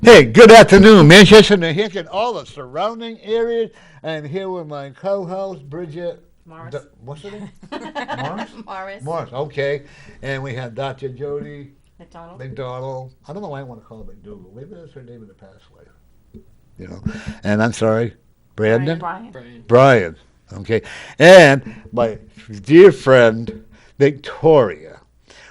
Hey, good afternoon, Manchester, New Hampshire, and all the surrounding areas. I'm here with my co-host, Bridget. Morris. What's her name? Morris? Morris. Morris, okay. And we have Dr. Jodie McDonald. McDonald. I don't know why I want to call her McDougal. Maybe that's her name in the past life. You know. And I'm sorry, Brandon? Brian. Okay. And my dear friend, Victoria,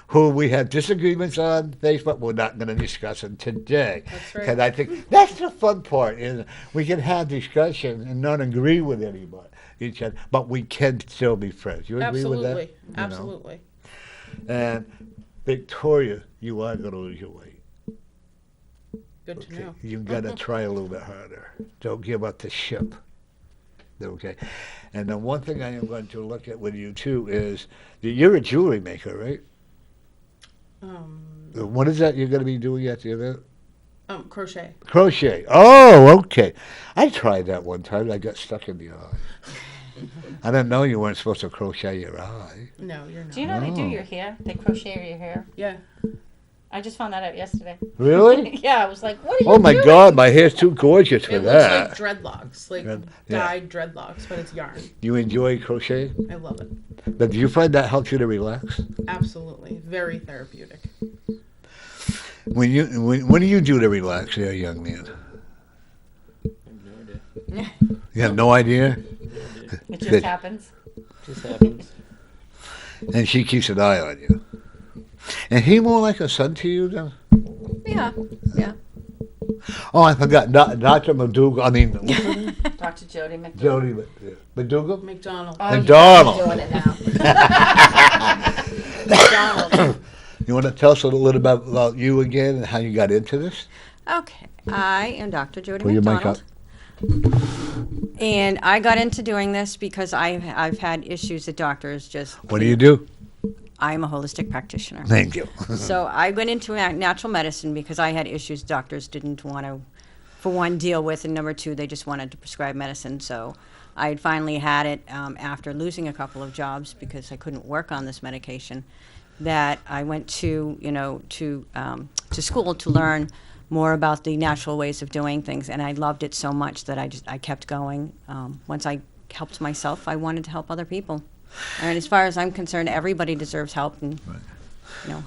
who we have disagreements on Facebook. We're not going to discuss them today. That's right. Because I think that's the fun part, is we can have discussion and not agree with anybody, each other, but we can still be friends. You agree with that? Absolutely. And Victoria, you are going to lose your weight. Good to know. You got to try a little bit harder. Don't give up the ship. Okay. And the one thing I am going to look at with you, too, is that you're a jewelry maker, right? What is that you're going to be doing at the event? Crochet. Crochet. Oh, okay. I tried that one time. I got stuck in the eye. I didn't know you weren't supposed to crochet your eye. No, you're not. Do you know they do your hair? They crochet your hair. Yeah. I just found that out yesterday. Really? Yeah, I was like, what are you Oh, my doing? God. My hair's too gorgeous for It that. looks like dreadlocks, like Yeah. dyed dreadlocks, but it's yarn. You enjoy crocheting? I love it. But do you find that helps you to relax? Absolutely. Very therapeutic. What do you do to relax there, young man? I have no idea. You have no idea? It just happens. Just happens. And she keeps an eye on you. And he more like a son to you, then? Yeah. Oh, I forgot. Dr. McDougal. I mean, what's her name? Dr. Jodie McDonald. Jodie McDougal? McDonald. Oh, McDonald. You're doing it now. McDonald. You want to tell us a little bit about you again and how you got into this? Okay, I am Dr. Jodie Pull your mic up. McDonald, and I got into doing this because I've had issues that doctors just. What do you do? I am a holistic practitioner. Thank you. So I went into natural medicine because I had issues doctors didn't want to, for one, deal with, and number two, they just wanted to prescribe medicine. So I had finally had it after losing a couple of jobs because I couldn't work on this medication. That I went to school to learn more about the natural ways of doing things, and I loved it so much that I kept going. Once I helped myself, I wanted to help other people. And as far as I'm concerned, everybody deserves help and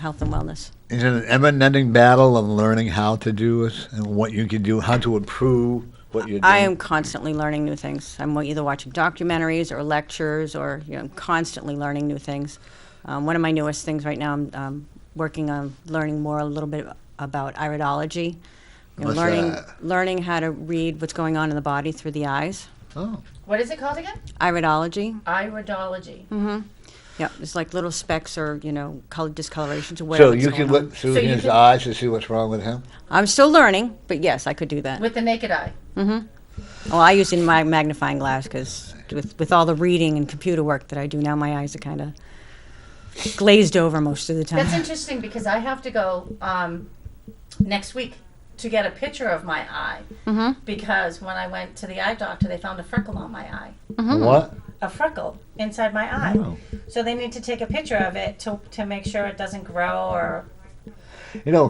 health and wellness. Is it an ever-ending battle of learning how to do it and what you can do, how to improve what you're doing? I am constantly learning new things. I'm either watching documentaries or lectures, or constantly learning new things. One of my newest things right now, I'm working on learning more a little bit about iridology. What's Learning how to read what's going on in the body through the eyes. Oh. What is it called again? Iridology. Iridology. Mm-hmm. Yeah, it's like little specks or color discolorations or So whatever. you can look through So you his can- eyes to see what's wrong with him? I'm still learning, but yes, I could do that. With the naked eye. Mm-hmm. Well, I use my magnifying glass because with all the reading and computer work that I do now, my eyes are kind of glazed over most of the time. That's interesting because I have to go next week to get a picture of my eye. Mm-hmm. Because when I went to the eye doctor, they found a freckle on my eye. Mm-hmm. What? A freckle inside my eye. Oh. So they need to take a picture of it to make sure it doesn't grow or...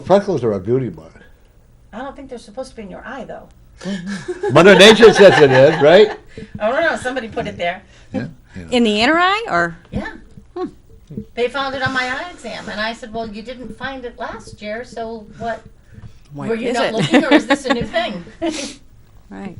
Freckles are a beauty mark. I don't think they're supposed to be in your eye, though. Mother Nature says it is, right? I don't know. Somebody put it there. Yeah. In the inner eye, or? Yeah. They found it on my eye exam. And I said, well, you didn't find it last year, so what? What Were you is not it? looking, or is this a new thing? Right.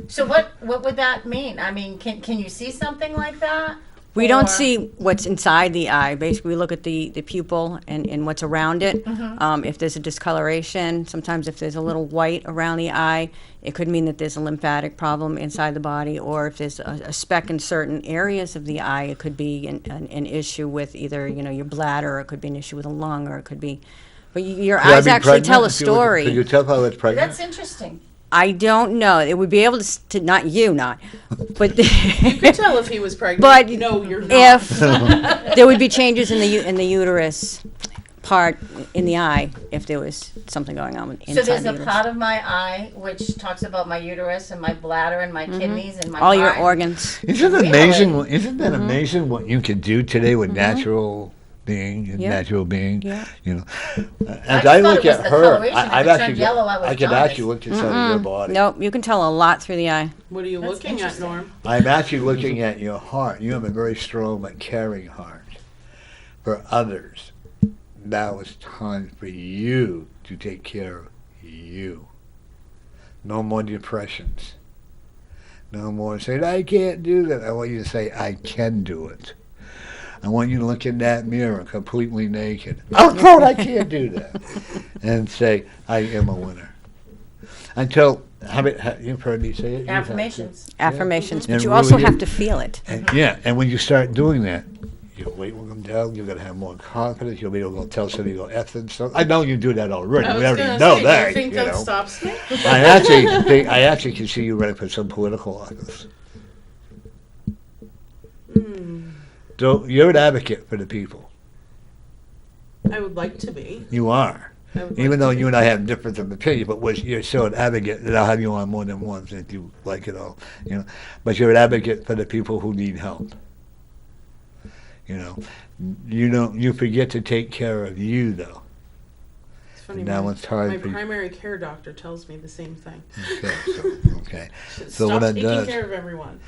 So what would that mean? I mean, can you see something like that? We don't Or- see what's inside the eye. Basically, we look at the pupil and what's around it. If there's a discoloration, sometimes if there's a little white around the eye, it could mean that there's a lymphatic problem inside the body. Or if there's a speck in certain areas of the eye, it could be an issue with either your bladder, or it could be an issue with a lung, or it could be. But your Could I eyes be actually pregnant tell a if you were- story. Could you tell if I was pregnant? That's interesting. I don't know. It would be able to not you, but You could tell if he was pregnant. But no, you're not. if there would be changes in the uterus part in the eye if there was something going on inside So there's the a uterus. part of my eye which talks about my uterus and my bladder and my kidneys and my All your heart. organs. Isn't it Really? amazing? Isn't that amazing what you can do today with natural being, a Yeah. natural being. Yeah. You know, as just I thought look it was at the her, coloration. If I've it turned actually, yellow, I was I can jaundiced. actually look inside your body. Nope, you can tell a lot through the eye. What are you That's looking at, interesting. Norm? I'm actually looking at your heart. You have a very strong but caring heart for others. Now it's time for you to take care of you. No more depressions. No more saying, I can't do that. I want you to say, I can do it. I want you to look in that mirror completely naked. Oh, God, I can't do that. And say, I am a winner. Until, you've heard me say it. Affirmations. Affirmations, but And you really also is- have to feel it. And, yeah, and when you start doing that, your weight will come down. You're going to have more confidence. You'll be able to tell somebody to go F themselves. I know you do that already. I We was already gonna know say, that. do you think that know. stops me? I actually can see you running for some political office. So you're an advocate for the people. I would like to be. You are. I would Even like though to you be. and I have difference of opinion, but you're still an advocate, and I'll have you on more than once if you like it all. You know, but you're an advocate for the people who need help. You forget to take care of you though. It's funny. Now it's time my for you. primary care doctor tells me the same thing. Okay. Should So stop what it taking does- care of everyone.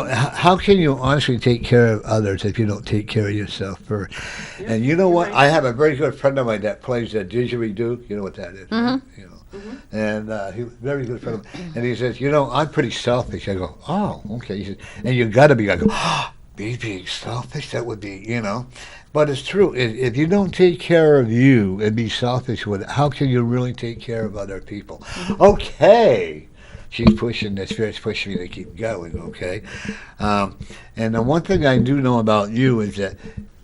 How can you honestly take care of others if you don't take care of yourself first? Yeah, And you know you're what? right. I have a very good friend of mine that plays the didgeridoo. You know what that is? Right? You know. And he was a very good friend of mine. And he says, I'm pretty selfish. I go, oh, okay. He says, and you got to be. I go, me being selfish? That would be, But it's true. If you don't take care of you and be selfish with it, how can you really take care of other people? Okay. She's pushing this, Spirit's pushing me to keep going, okay? And the one thing I do know about you is that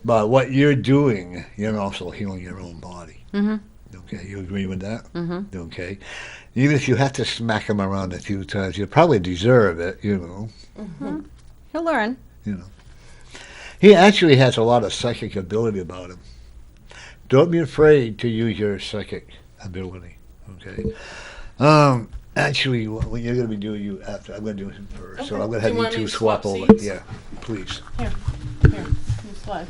by what you're doing, you're also healing your own body. Okay, you agree with that? Okay. Even if you have to smack him around a few times, you probably deserve it, He'll learn. He actually has a lot of psychic ability about him. Don't be afraid to use your psychic ability, okay? Actually, what you're going to be doing, I'm going to do him first. So Okay. I'm going to Do have you you want me two to swap swap over. seats? Yeah, please. Here, you slide.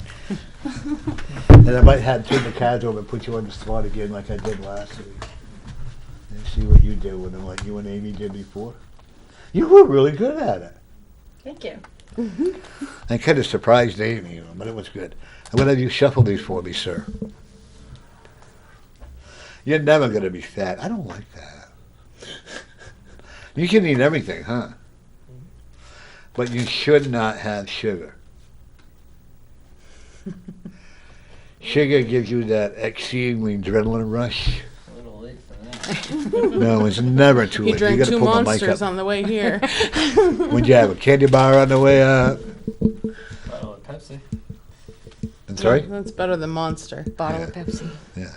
And I might have to turn the cards over and put you on the spot again like I did last week. And see what you did with them, like you and Amy did before. You were really good at it. Thank you. I kind of surprised Amy, but it was good. I'm going to have you shuffle these for me, sir. You're never going to be fat. I don't like that. You can eat everything, huh? But you should not have sugar. Sugar gives you that exceedingly adrenaline rush. A little late for that. No, it's never too He late. You drank got to 2 pull the mic monsters up. on the way here. Would you have a candy bar on the way up? Bottle of Pepsi. I'm sorry? That's better than Monster. Bottle Yeah. of Pepsi. Yeah.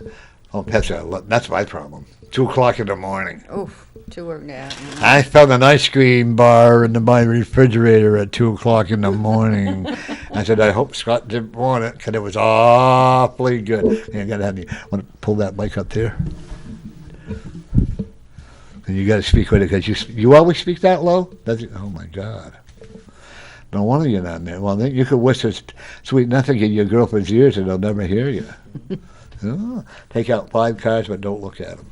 Oh, Pepsi, that's my problem. 2 o'clock in the morning. Oof, yeah. I found an ice cream bar in my refrigerator at 2 o'clock in the morning. I said, I hope Scott didn't want it because it was awfully good. Yeah, I got to have you. Want to pull that mic up there? And you got to speak with it because you always speak that low? Does it? Oh, my God. No wonder you're not there. Well, then you could whisper sweet nothing in your girlfriend's ears and they'll never hear you. Oh, take out 5 cards, but don't look at them.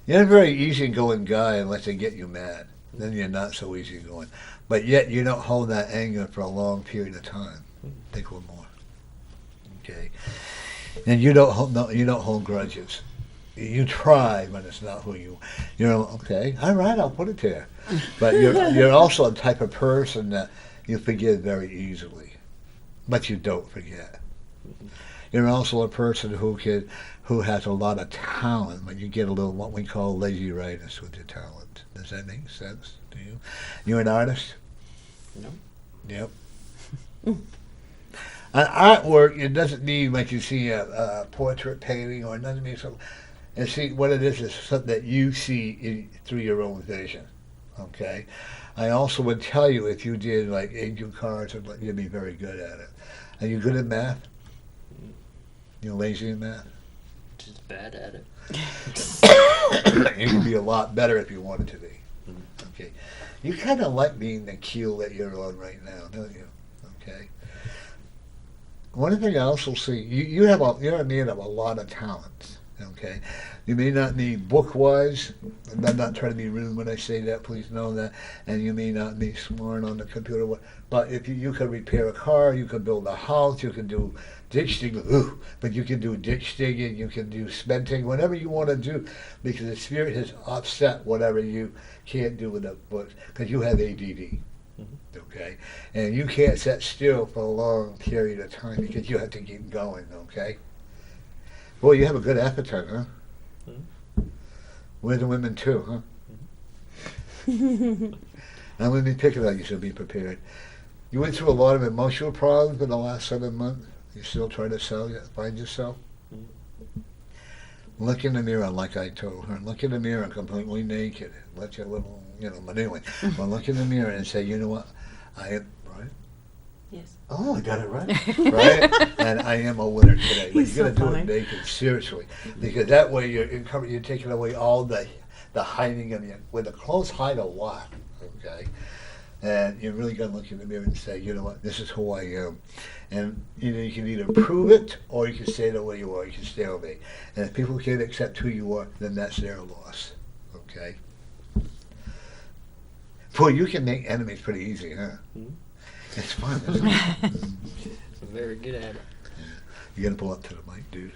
You're a very easygoing guy unless they get you mad. Then you're not so easygoing. But yet you don't hold that anger for a long period of time. Think one more. Okay. And you don't hold grudges. You try, but it's not who you're okay. All right, I'll put it there. But you're also a type of person that you forgive very easily, but you don't forget. You're also a person who has a lot of talent, but you get a little what we call lazy-rightus with your talent. Does that make sense to you? You're an artist? No. Yep. An artwork, it doesn't mean like you see a portrait painting or it doesn't mean something. And see, what it is something that you see through your own vision. Okay? I also would tell you if you did like angel cards, you'd be very good at it. Are you good at math? You're lazy at math? Just bad at it. You could be a lot better if you wanted to be. Okay. You kind of like being the keel that you're on right now, don't you? Okay. One thing I also see, you're a man of a lot of talents. Okay. You may not be book-wise, and I'm not trying to be rude when I say that, please know that, and you may not be smart on the computer, but if you could repair a car, you could build a house, you could do ditch digging, but you can do ditch digging, you can do cementing, whatever you want to do, because the spirit has offset whatever you can't do with the books, because you have ADD. Okay, and you can't sit still for a long period of time because you have to keep going. Okay. Boy, you have a good appetite, huh? We're the women too, huh? I'm going to be picking on you, so be prepared. You went through a lot of emotional problems in the last 7 months. You still trying to find yourself? Look in the mirror, like I told her. Look in the mirror completely naked. Let your little, but anyway. Well, look in the mirror and say, you know what? I am, right? Yes. Oh, I got it right. Right? And I am a winner today. But He's you're going to so do it funny. naked, seriously. Because that way you're taking away all the hiding of you. With the clothes hide a lot, okay? And you're really going to look in the mirror and say, you know what, this is who I am. And you can either prove it or you can stay the way you are. You can stay with me. And if people can't accept who you are, then that's their loss, okay? Boy, you can make enemies pretty easy, huh? It's fun, isn't it? I'm very good at it. You gotta pull up to the mic, dude.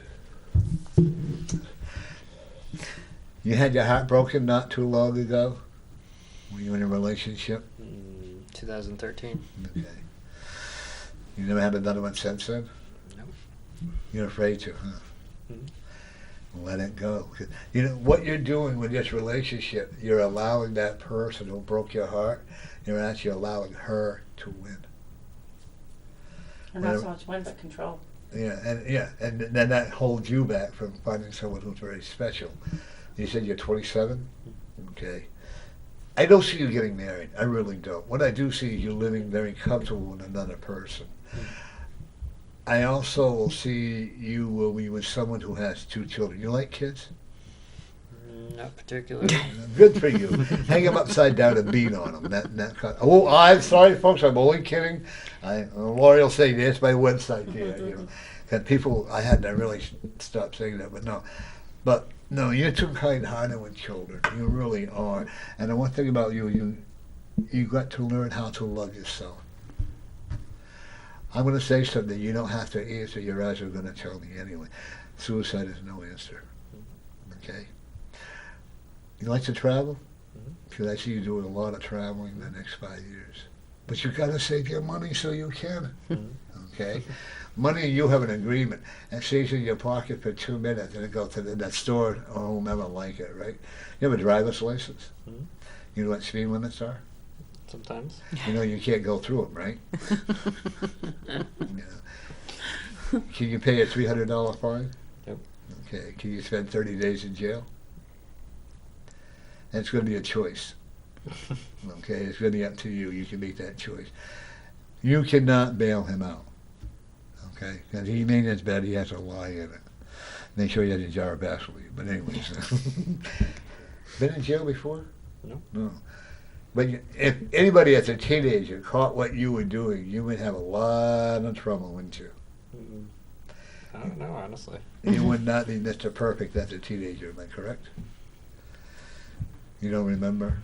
You had your heart broken not too long ago? Were you in a relationship? 2013. Okay. You never had another one since then? No. You're afraid to, huh? Let it go. You know, what you're doing with this relationship, you're allowing that person who broke your heart, you're actually allowing her to win. And not so much win, but control. And then that holds you back from finding someone who's very special. You said you're 27? Okay. I don't see you getting married. I really don't. What I do see is you living very comfortable with another person. I also will see you will be with someone who has 2 children. You like kids? Not particularly. Good for you. Hang them upside down and beat on them. Oh, I'm sorry, folks. I'm only kidding. Lori will say there's my website there. And people, I had to really stop saying that, but no. But no, you're too kind-hearted with children. You really are. And the one thing about you got to learn how to love yourself. I'm going to say something you don't have to answer. Your eyes are going to tell me anyway. Suicide is no answer. Okay? You like to travel? Because I see you doing a lot of traveling in the next 5 years. But you've got to save your money so you can. Okay? Money and you have an agreement. It stays in your pocket for 2 minutes and it goes to that store. Oh, I'll never like it, right? You have a driver's license? You know what speed limits are? Sometimes. You know you can't go through them, right? Yeah. Can you pay a $300 fine? Yep. Okay. Can you spend 30 days in jail? And it's going to be a choice. Okay? It's going to be up to you. You can make that choice. You cannot bail him out. Okay? Because he made his bed, he has a lie in it. Make sure he has a jar of Vaseline. But anyways. Been in jail before? No. No. But if anybody as a teenager caught what you were doing, you would have a lot of trouble, wouldn't you? I don't know, honestly. You would not be Mr. Perfect as a teenager, am I correct? You don't remember?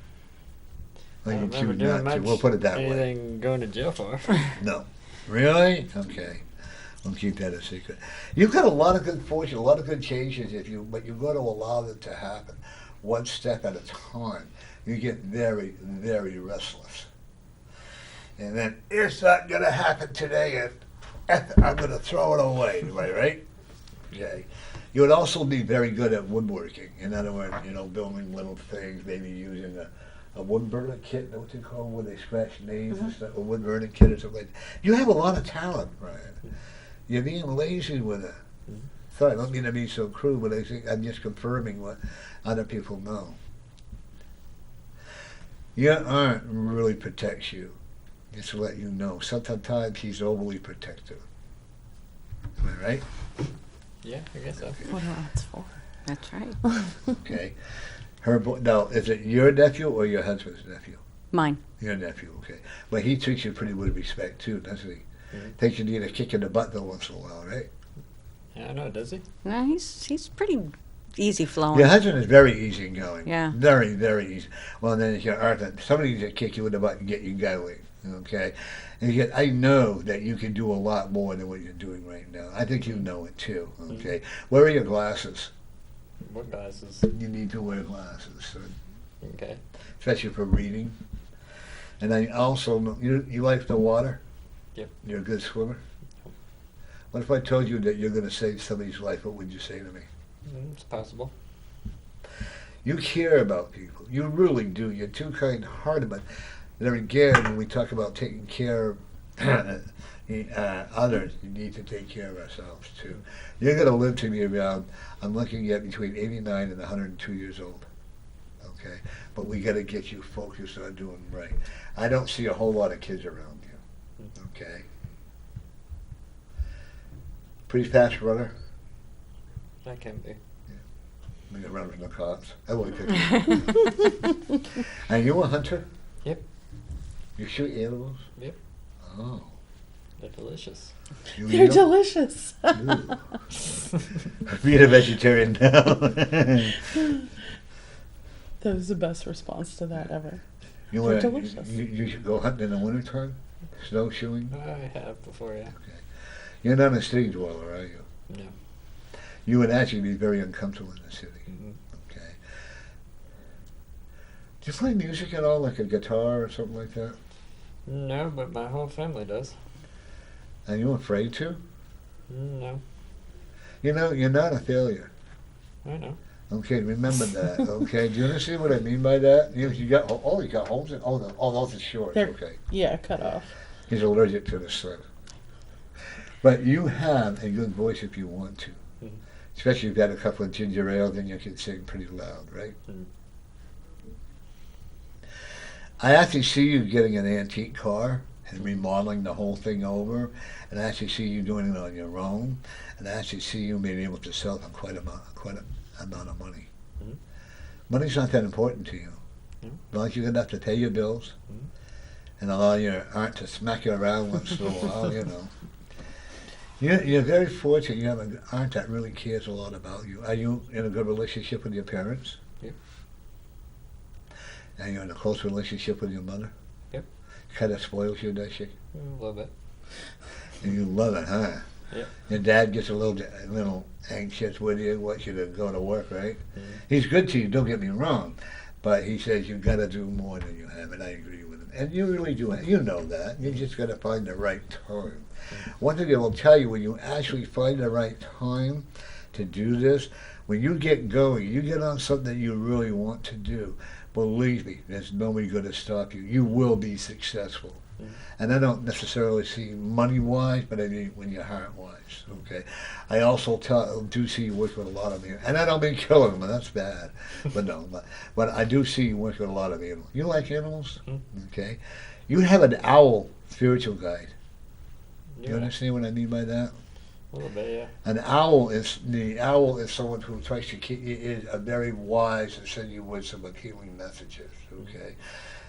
I Well, you don't remember choose doing not to. much We'll put it that way. anything going to jail for. No. Really? Okay. We'll keep that a secret. You've got a lot of good fortune, a lot of good changes, but you've got to allow them to happen one step at a time. You get very, very restless. And then, it's not going to happen today, and I'm going to throw it away, right? Okay. You would also be very good at woodworking. In other words, building little things, maybe using a wood burning kit, what they call where they scratch names and stuff, a wood burning kit or something like that. You have a lot of talent, Brian. You're being lazy with it. Sorry, I don't mean to be so crude, but I think I'm just confirming what other people know. Your aunt really protects you. Just to let you know. Sometimes she's overly protective. Am I right? Yeah, I guess so. What are aunts for? That's right. Okay. Now, is it your nephew or your husband's nephew? Mine. Your nephew, okay. But he treats you pretty with respect too, doesn't he? Mm-hmm. Takes you to get a kick in the butt though once in a while, right? Yeah, I know. Does he? No, he's pretty easy flowing. Your husband is very easygoing. Yeah. Very, very easy. Well, then if you're Arthur, somebody needs to kick you in the butt and get you going, okay? And yet I know that you can do a lot more than what you're doing right now. I think you know it too, okay? Where are your glasses? What glasses? You need to wear glasses, son, Okay. especially for reading. And I also know, you like the water? Yep. You're a good swimmer? What if I told you that you're going to save somebody's life? What would you say to me? It's possible. You care about people. You really do. You're too kind-hearted. But then again, when we talk about taking care of others, you need to take care of ourselves too. You're going to live to be around, I'm looking at between 89 and 102 years old. Okay? But we got to get you focused on doing right. I don't see a whole lot of kids around you. Okay? Pretty fast runner. That can be. I'm gonna run from the cops. I won't pick you. Are you a hunter? Yep. You shoot animals? Yep. Oh. They're delicious. You They're eat 'em? delicious. Ooh. Being a vegetarian now. That was the best response to that ever. You, They're wanna, delicious. you should go hunting in the wintertime? Snowshoeing? I have before, yeah. You're not a city dweller, are you? No. You would actually be very uncomfortable in the city. Mm-hmm. Okay. Do you play music at all, like a guitar or something like that? No, but my whole family does. Are you afraid to? No. You know, you're not a failure. I know. Okay, remember that. Okay, do you understand what I mean by that? You got you got holes in. Those are shorts. They're- Okay, Yeah, cut off. he's allergic to the sun. But you have a good voice if you want to, Mhm. especially if you've got a couple of ginger ale, then you can sing pretty loud, right? Mhm. I actually see you getting an antique car and remodeling the whole thing over, and I actually see you doing it on your own, and I actually see you being able to sell for quite an amount of money. Mhm. Money's not that important to you. No. As long as you're good enough to pay your bills Mhm. and allow your aunt to smack you around once in a while, you know. You're very fortunate you have an aunt that really cares a lot about you. Are you in a good relationship with your parents? Yep. Are you in a close relationship with your mother? Yep. Kind of spoils you, does she? A little bit. And you love it, huh? Yep. Your dad gets a little anxious with you, wants you to go to work, right? Mhm. He's good to you, don't get me wrong, but he says you've got to do more than you have, and I agree with him. And you really do. You know that. You just got to find the right time. One thing I will tell you, when you actually find the right time to do this, when you get going, you get on something that you really want to do, believe me, there's nobody going to stop you. You will be successful. Mhm. And I don't necessarily see money-wise, but I mean when you're heart-wise, okay? I also do see you work with a lot of animals. And I don't mean killing them, that's bad. But no, but I do see you work with a lot of animals. You like animals? Mhm. Okay. You have an owl spiritual guide. Yeah. You understand what I mean by that? A little bit, yeah. The owl is someone who tries to keep, is a very wise and send you with some healing messages, okay?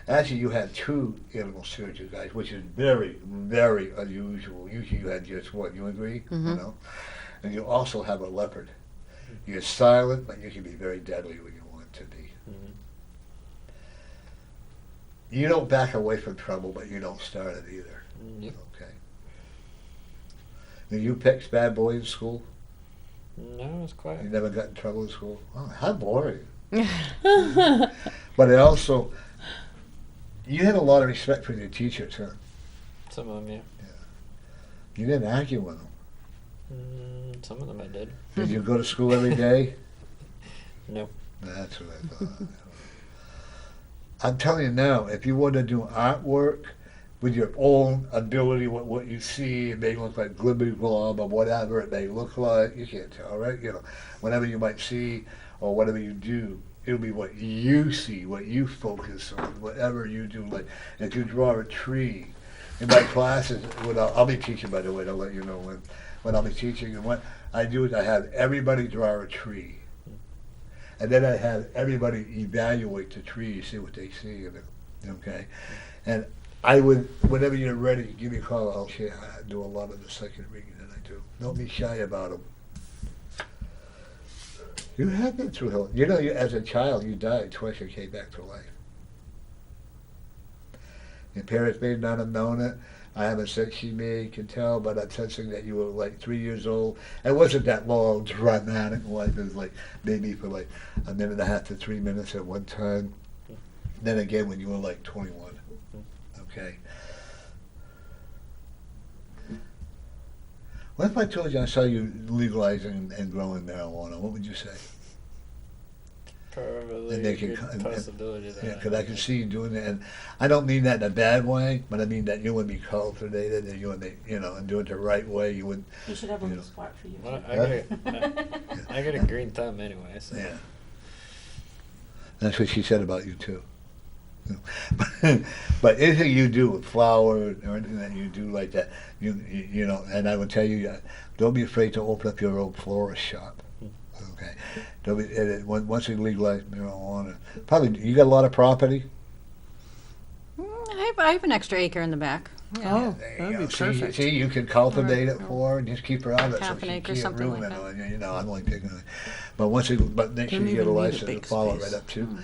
Actually, you had two animal spiritual guides, which is very, very unusual. Usually you had just one, you agree? Mhm. You know? And you also have a leopard. You're silent, but you can be very deadly when you want to be. Mhm. You don't back away from trouble, but you don't start it either. Yep. Okay. Did you pick bad boy in school? No, it's quiet. You never got in trouble in school? Oh, how boring. But it also, you had a lot of respect for your teachers, huh? Some of them, yeah. You didn't argue with them. Some of them I did. Did you go to school every day? No. That's what I thought. I'm telling you now, if you want to do artwork with your own ability, what you see, it may look like glibby glob or whatever it may look like. You can't tell, right? You know, whatever you might see or whatever you do, it'll be what you see, what you focus on, whatever you do. Like if you draw a tree, in my classes, I'll be teaching, by the way, I'll let you know when I'll be teaching. And what I do is I have everybody draw a tree. And then I have everybody evaluate the tree, see what they see. And Okay, and I would, whenever you're ready, give me a call. I'll share. I do a lot of the second reading that I do. Don't be shy about them. You have been through hell. You know, as a child, you died twice. You came back to life. Your parents may not have known it. I haven't said she may can tell, but I'm sensing that you were like 3 years old. It wasn't that long, dramatic life. It was like maybe for like a minute and a half to 3 minutes at one time. Then again, when you were like 21. Okay. What if I told you I saw you legalizing and growing marijuana? What would you say? Probably And they a can good possibility that. Yeah, because I can see you doing that, and I don't mean that in a bad way, but I mean that you would be cultivated, and you would be, and do it the right way. You would. You should have a You little know. spot for you. Well, Huh? I got a green thumb anyway, so. Yeah. That's what she said about you too. But anything you do with flowers or anything that you do like that, you know, and I would tell you, don't be afraid to open up your own florist shop. Okay. Don't be, once you legalize marijuana, probably you got a lot of property. I have an extra acre in the back. Yeah. Oh, There you that'd go. be perfect. See, you can cultivate it Or- for her and just keep her out of it. Half so an she acre, can't something ruin like it that. on you. You know, I'm only picking on it. But once you, but then she Don't get a even need a license big to follow it space. right up too.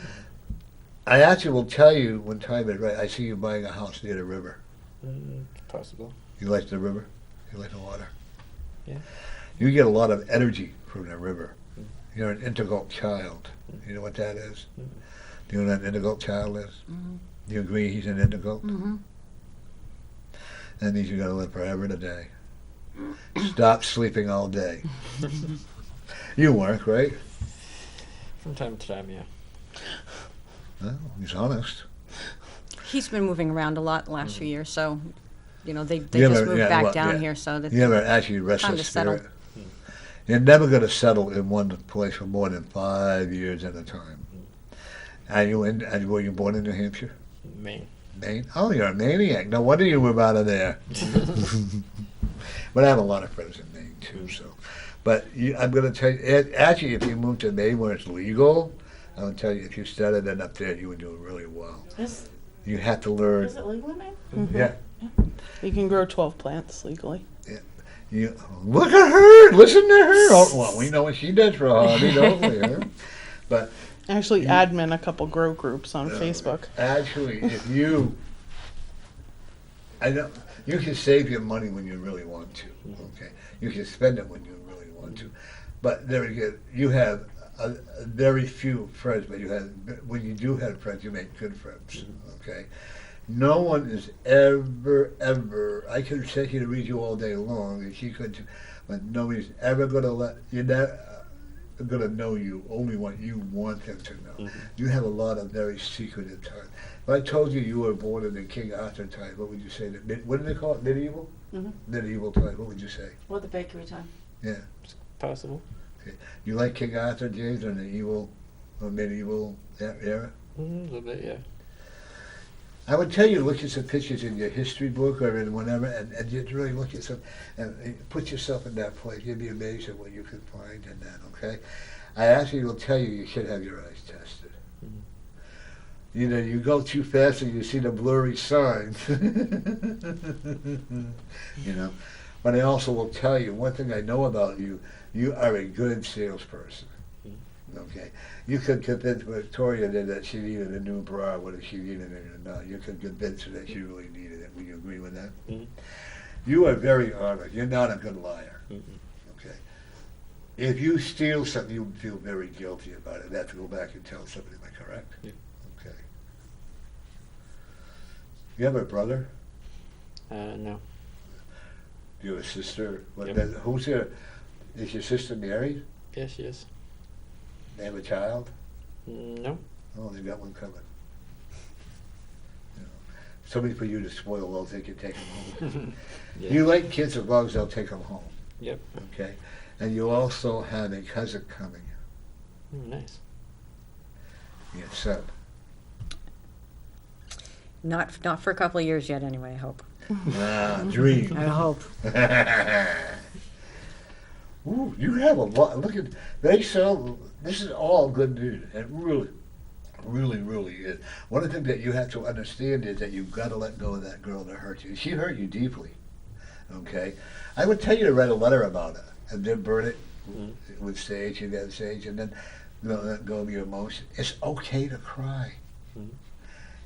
I actually will tell you when time is right. I see you buying a house near the river. Possible. You like the river? You like the water? Yeah. You get a lot of energy from the river. You're an integral child. You know what that is? Do you know what an integral child is? Mhm. Do you agree he's an integral? Mm-hmm. That means you're going to live forever today. Stop sleeping all day. You work, right? From time to time, yeah. Well, he's honest. He's been moving around a lot the last few years, so, they You just ever- moved yeah, back well, down yeah. here, so that You ever actually Time restless to settle. spirit? You're never going to settle in one place for more than 5 years at a time. And were you born in New Hampshire? Maine. Maine? Oh, you're a maniac. No wonder you move out of there. But I have a lot of friends in Maine too. So, but I'm going to tell you. Actually, if you move to Maine where it's legal, I'm going to tell you if you started it up there, you would do really well. Is, You have to learn. is it legal in Maine? Yeah. You can grow 12 plants legally. You look at her. Listen to her. Oh, well, we know what she does for a hobby, don't we? Huh? But I actually admin a couple grow groups on Facebook. actually, if you, I know you can save your money when you really want to. Okay, you can spend it when you really want to. But there again, you have a very few friends, but you have when you do have friends, you make good friends. Okay. No one is ever, I could sit here to read you all day long, and she could too, but nobody's ever going to you're not going to know you, only what you want them to know. You have a lot of very secretive time. If I told you were born in the King Arthur time, what would you say? What do they call it? Medieval? Mhm. Medieval time, what would you say? Or the bakery time? Yeah. Possible. Okay. You like King Arthur, James, or the evil, or medieval era? A little bit, yeah. I would tell you to look at some pictures in your history book or in whatever, and just really look at some, and put yourself in that place. You'd be amazed at what you can find in that, okay? I actually will tell you should have your eyes tested. You know, you go too fast and you see the blurry signs. You know, but I also will tell you, one thing I know about you, you are a good salesperson. Okay, you could convince Victoria that she needed a new bra, whether she needed it or not. You could convince her that she really needed it. Would you agree with that? You are very honest. You're not a good liar. Okay. If you steal something, you feel very guilty about it. You have to go back and tell somebody. Am I correct? Yeah. Okay. You have a brother? No. Do you have a sister? Yep. Who's your? Is your sister married? Yeah, she is. They have a child? No. Oh, they've got one coming. You know, somebody for you to spoil those, they can take them home. Yeah. You like kids as long as they'll take them home, Yep. okay? And you also have a cousin coming, Nice. your son. not for a couple of years yet, anyway. I hope. Dream. I hope. Ooh, you have a lot. Look at, they sell, this is all good news, and really, Really, really is. One of the things that you have to understand is that you've got to let go of that girl that hurt you. She hurt you deeply. Okay? I would tell you to write a letter about it and then burn it with sage, you got sage, and then let go of your emotions. It's okay to cry.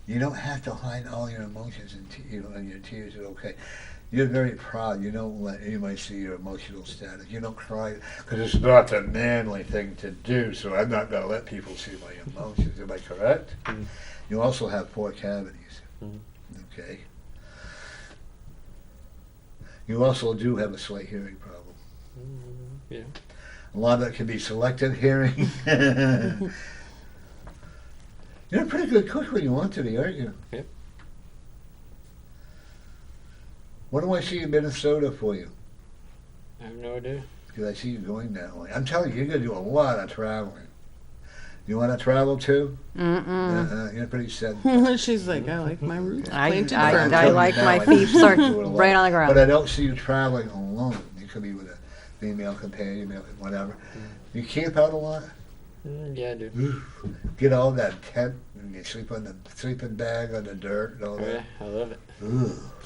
You don't have to hide all your emotions and your tears are okay. You're very proud. You don't let anybody see your emotional status. You don't cry because it's not the manly thing to do, so I'm not going to let people see my emotions. Am I correct? You also have 4 cavities. Okay? You also do have a slight hearing problem. Yeah. A lot of it can be selective hearing. You're a pretty good cook when you want to be, aren't you? Yep. What do I see in Minnesota for you? I have no idea. Because I see you going that way. I'm telling you, you're going to do a lot of traveling. You want to travel too? You're pretty sad. She's like, I like my roots I planted firm. like my feet start right on the ground. But I don't see you traveling alone. You could be with a female companion, whatever. You camp out a lot? Yeah, I do. Get all that tent and you sleep on the sleeping bag on the dirt and all that. Yeah, I love it.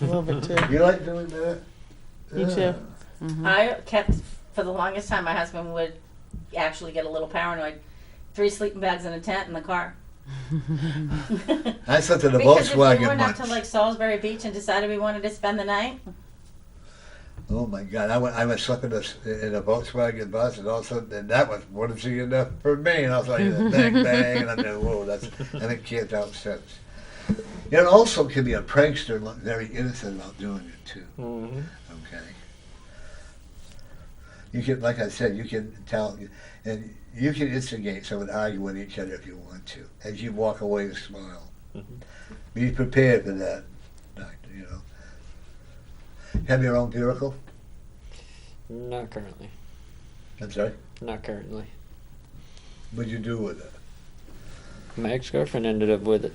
I love it too. You like doing that? Me too. I kept, for the longest time, my husband would actually get a little paranoid. 3 sleeping bags in a tent in the car. I slept in a Because Volkswagen if we went up once. to like Salisbury Beach and decided we wanted to spend the night, Oh my God! I was slept in a Volkswagen bus, and all of a sudden, and that was more than enough for me. And I was like, bang, bang, and I knew, whoa, that's. And it camped out since. It also can be a prankster, and look very innocent about doing it too. Okay. You can, like I said, you can tell, and you can instigate someone to argue with each other if you want to, as you walk away and smile. Be prepared for that, doctor. You know. Have your own vehicle? Not currently. I'm sorry? Not currently. What'd you do with it? My ex-girlfriend ended up with it.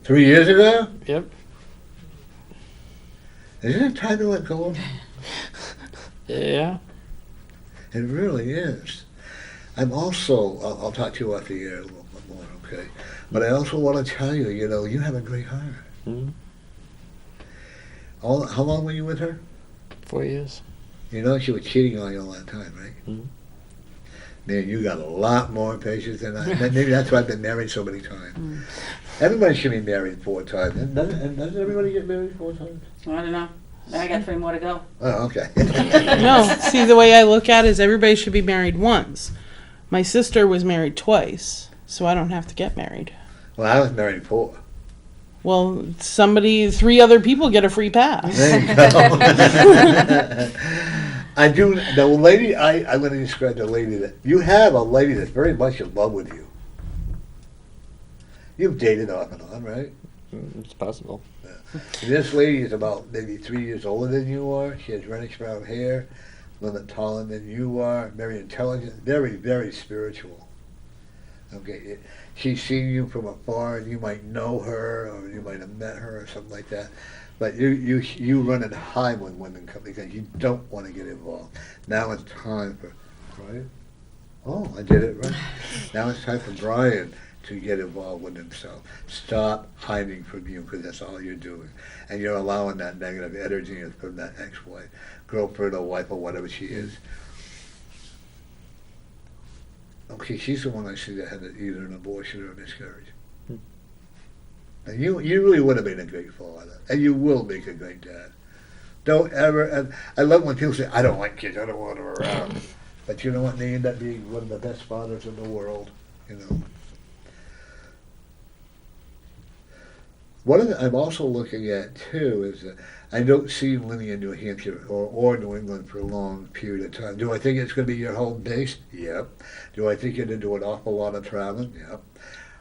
3 years ago? Yep. Isn't it time to let go of it? Yeah. It really is. I'm also, I'll talk to you off the air a little bit more, okay? But I also want to tell you, you know, you have a great heart. How long were you with her? 4 years. You know she was cheating on you all that time, right? Man, you got a lot more patience than I. Maybe that's why I've been married so many times. Everybody should be married 4 times. And doesn't everybody get married 4 times? I don't know. I got 3 more to go. Oh, okay. No, see, the way I look at it is everybody should be married once. My sister was married twice, so I don't have to get married. Well, I was married 4. Well, 3 other people get a free pass. There you go. I do. The lady, I'm going to describe the lady that you have a lady that's very much in love with you. You've dated off and on, right? It's possible. This lady is about maybe 3 years older than you are. She has reddish brown hair, a little bit taller than you are, very intelligent, very, very spiritual. Okay, she's seen you from afar, and you might know her, or you might have met her, or something like that. But you run and hide when women come because you don't want to get involved. Now it's time for Brian. Oh, I did it right. Now it's time for Brian to get involved with himself. Stop hiding from you because that's all you're doing. And you're allowing that negative energy from that ex-wife, girlfriend or wife or whatever she is. Okay, she's the one I see that had either an abortion or a miscarriage. And you really would have been a great father. And you will make a great dad. Don't ever, and I love when people say, I don't like kids, I don't want them around. But you know what, they end up being one of the best fathers in the world, you know. One of the, I'm also looking at too is that I don't see you living in New Hampshire or New England for a long period of time. Do I think it's going to be your home base? Yep. Do I think you're going to do an awful lot of traveling? Yep.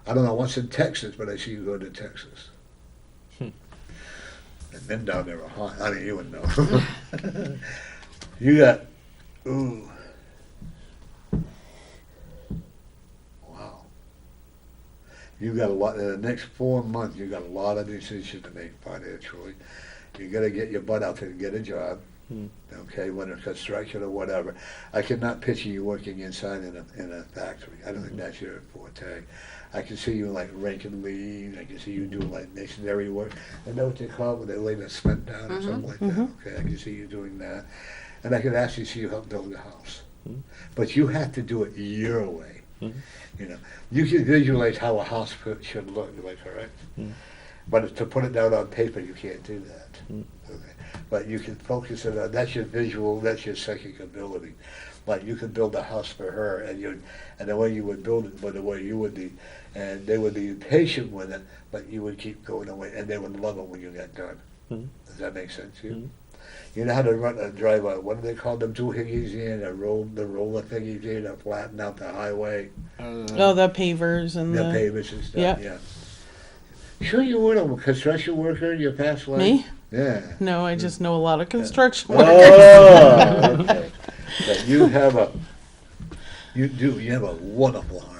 I don't know what's in Texas, but I see you going to Texas. And men down there are hot. I mean, you would know. You got, ooh. You got a lot, in the next 4 months, you got a lot of decisions to make financially. You got to get your butt out there and get a job. Okay, when it's construction or whatever. I cannot picture you working inside in a factory. I don't think that's your forte. I can see you like raking leaves. I can see you doing like masonry work. I know what they call it when they lay the cement down or something like that. Okay, I can see you doing that. And I can actually see you help build a house. But you have to do it your way. You know, you can visualize how a house should look, am I correct? But to put it down on paper, you can't do that. Okay. But you can focus it on, that's your visual, that's your psychic ability. Like you could build a house for her, and the way you would build it, but the way you would be, and they would be patient with it, but you would keep going away, and they would love it when you got done. Does that make sense to you? You know how to drive a, what do they call them, doohickeys in, the roller thingies in, to flatten out the highway. The pavers and the pavers and stuff, yeah. Sure you were a construction worker in your past life? Me? Yeah. No, I just know a lot of construction workers. Oh, okay. But you have a wonderful heart.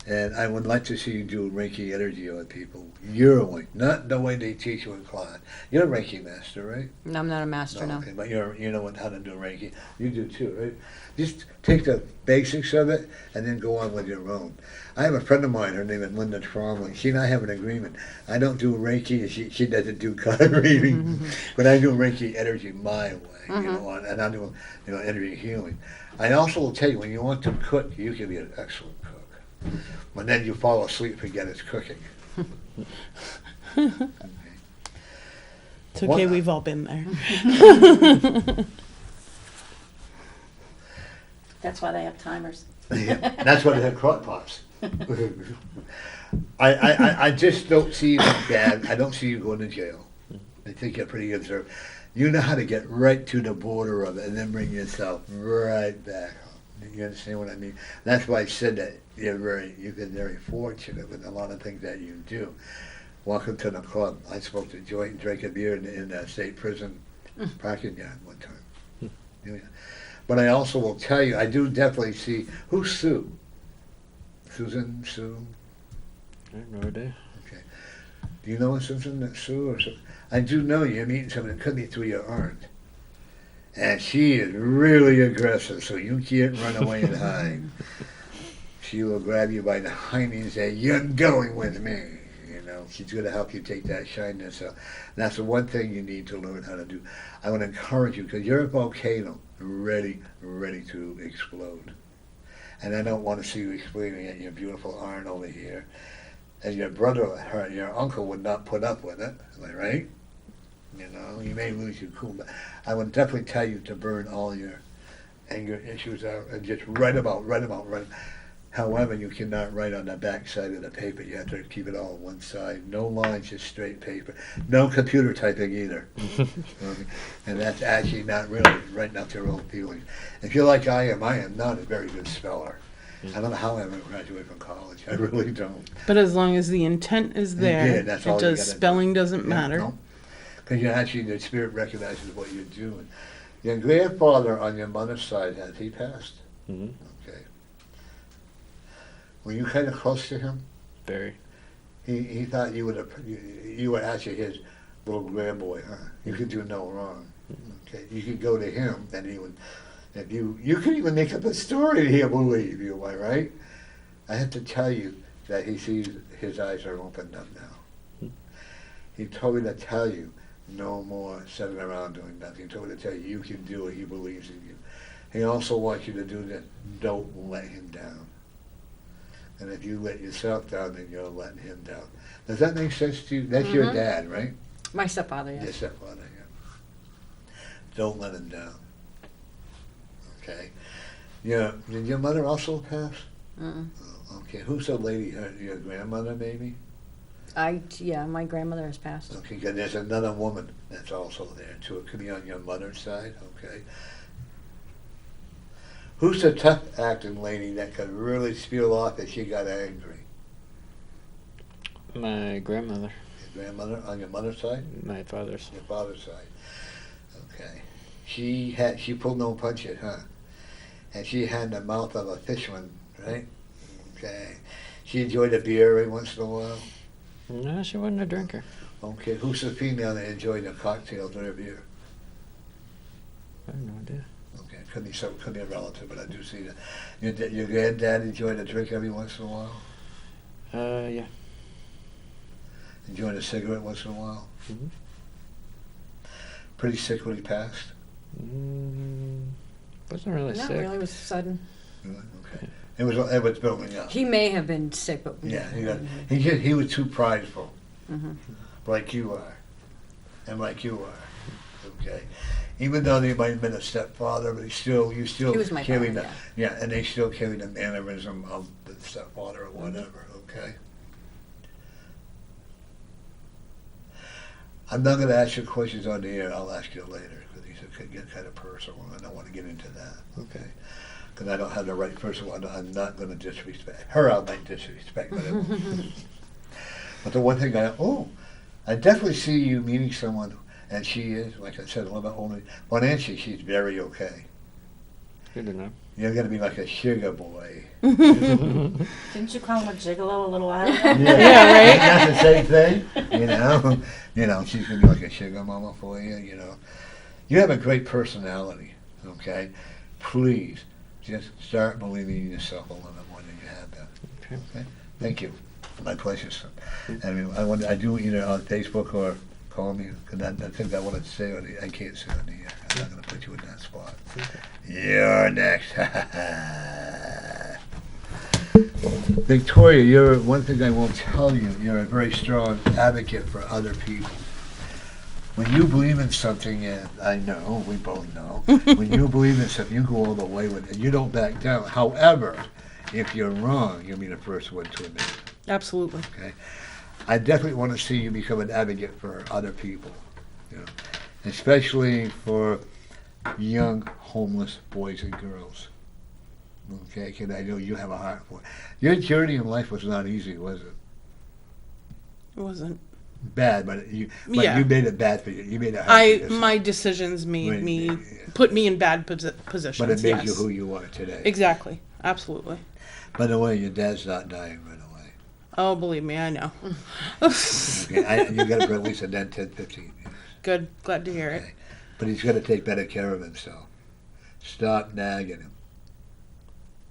And I would like to see you do Reiki energy on people. Your way, not the way they teach you in class. You're a Reiki master, right? No, I'm not a master, no. Okay, but you know how to do Reiki. You do too, right? Just take the basics of it and then go on with your own. I have a friend of mine, her name is Linda Tromley. She and I have an agreement. I don't do Reiki, and she doesn't do card reading. But I do Reiki energy my way, you know, and I do energy healing. I also will tell you, when you want to cook, you can be an excellent cook. But then you fall asleep, forget it's cooking. Okay. It's okay, we've all been there. That's why they have timers. Yeah, that's why they have crock pots. I just don't see you bad. I don't see you going to jail. I think you're pretty observant. You know how to get right to the border of it and then bring yourself right back home. You understand what I mean? That's why I said that you've been very fortunate with a lot of things that you do. Welcome to the club. I smoked a joint and drank a beer in the state prison parking yard one time. Yeah. But I also will tell you, I do definitely see, who's Sue? Sue? I have no idea. Okay. Do you know something that Sue or something? I do know you're meeting someone that could be through your aunt. And she is really aggressive, so you can't run away and hide. She will grab you by the hiney and say, "You're going with me." You know, she's going to help you take that shyness out. That's the one thing you need to learn how to do. I want to encourage you, because you're a volcano ready to explode. And I don't want to see you exploding at your beautiful aunt over here. And your brother, your uncle would not put up with it. Am I right? You know, you may lose your cool, but I would definitely tell you to burn all your anger issues out and just write about. However, you cannot write on the back side of the paper. You have to keep it all on one side. No lines, just straight paper. No computer typing either. And that's actually not really writing out your own feelings. If you're like I am not a very good speller. I don't know how I ever graduated from college. I really don't. But as long as the intent is there, that's all you gotta spelling doesn't matter. Because the spirit recognizes what you're doing. Your grandfather on your mother's side, has he passed? Mm-hmm. Okay. Were you kind of close to him? Very. He thought you were actually his little grandboy, huh? You could do no wrong. Okay. You could go to him, and he would. If you could even make up a story, he'll believe you. Am I right? I have to tell you that he sees his eyes are opened up now. He told me to tell you, no more sitting around doing nothing. He told me to tell you can do it. He believes in you. He also wants you to do this. Don't let him down. And if you let yourself down, then you're letting him down. Does that make sense to you? That's your dad, right? My stepfather, yes. Your stepfather, yeah. Don't let him down. Okay. Yeah. Did your mother also pass? Mm-mm. Oh, okay. Who's the lady? Your grandmother, maybe? Yeah, my grandmother has passed. Okay, because there's another woman that's also there, too. It could be on your mother's side, okay? Who's the tough acting lady that could really spill off if she got angry? My grandmother. Your grandmother on your mother's side? My father's. Your father's side. Okay. She pulled no punches, huh? And she had the mouth of a fisherman, right? Okay. She enjoyed a beer every once in a while. No, she wasn't a drinker. Okay. Who's the female that enjoyed the cocktails or a beer? I have no idea. Okay, could be a relative, but I do see that. Your granddad enjoyed a drink every once in a while? Yeah. Enjoyed a cigarette once in a while? Mhm. Pretty sick when he passed? Wasn't really Not sick. really, it was sudden. Okay. It was building up. He may have been sick, but Yeah, he was too prideful, like you are, and like you are. Okay, even though they might have been a stepfather, but you still He was my carry father, the and they still carry the mannerism of the stepfather or whatever. Okay. I'm not going to ask you questions on the air. I'll ask you later because these could get kind of personal, and I don't want to get into that. Okay. Because I don't have the right person. I'm not going to disrespect her. I might disrespect, but the one thing I definitely see you meeting someone, and she is, like I said, a little bit older. Financially, she's very okay. Good to know. You're going to be like a sugar boy. Didn't you call him a gigolo a little while ago? Yeah, right? That's the same thing, You know, she's going to be like a sugar mama for you, You have a great personality, okay? Please, just start believing in yourself a little bit more than you have been. Okay? Thank you. My pleasure, sir. I do either on Facebook or call me, because I think I wanted to say I can't say on the air. I'm not going to put you in that spot. You're next. Victoria, one thing I will tell you, you're a very strong advocate for other people. When you believe in something, and I know, we both know, when you believe in something, you go all the way with it. You don't back down. However, if you're wrong, you'll be the first one to admit it. Absolutely. Okay? I definitely want to see you become an advocate for other people, especially for young homeless boys and girls. Okay, because I know you have a heart for it. Your journey in life was not easy, was it? It wasn't. Bad, but you made it bad for you. You made it hard for yourself. My decisions put me in bad positions. But it made you who you are today. Exactly. Absolutely. By the way, your dad's not dying right away. Oh, believe me, I know. Okay, you got it for at least 10, 15 years. Good. Glad to hear it. But he's going to take better care of himself. Stop nagging him.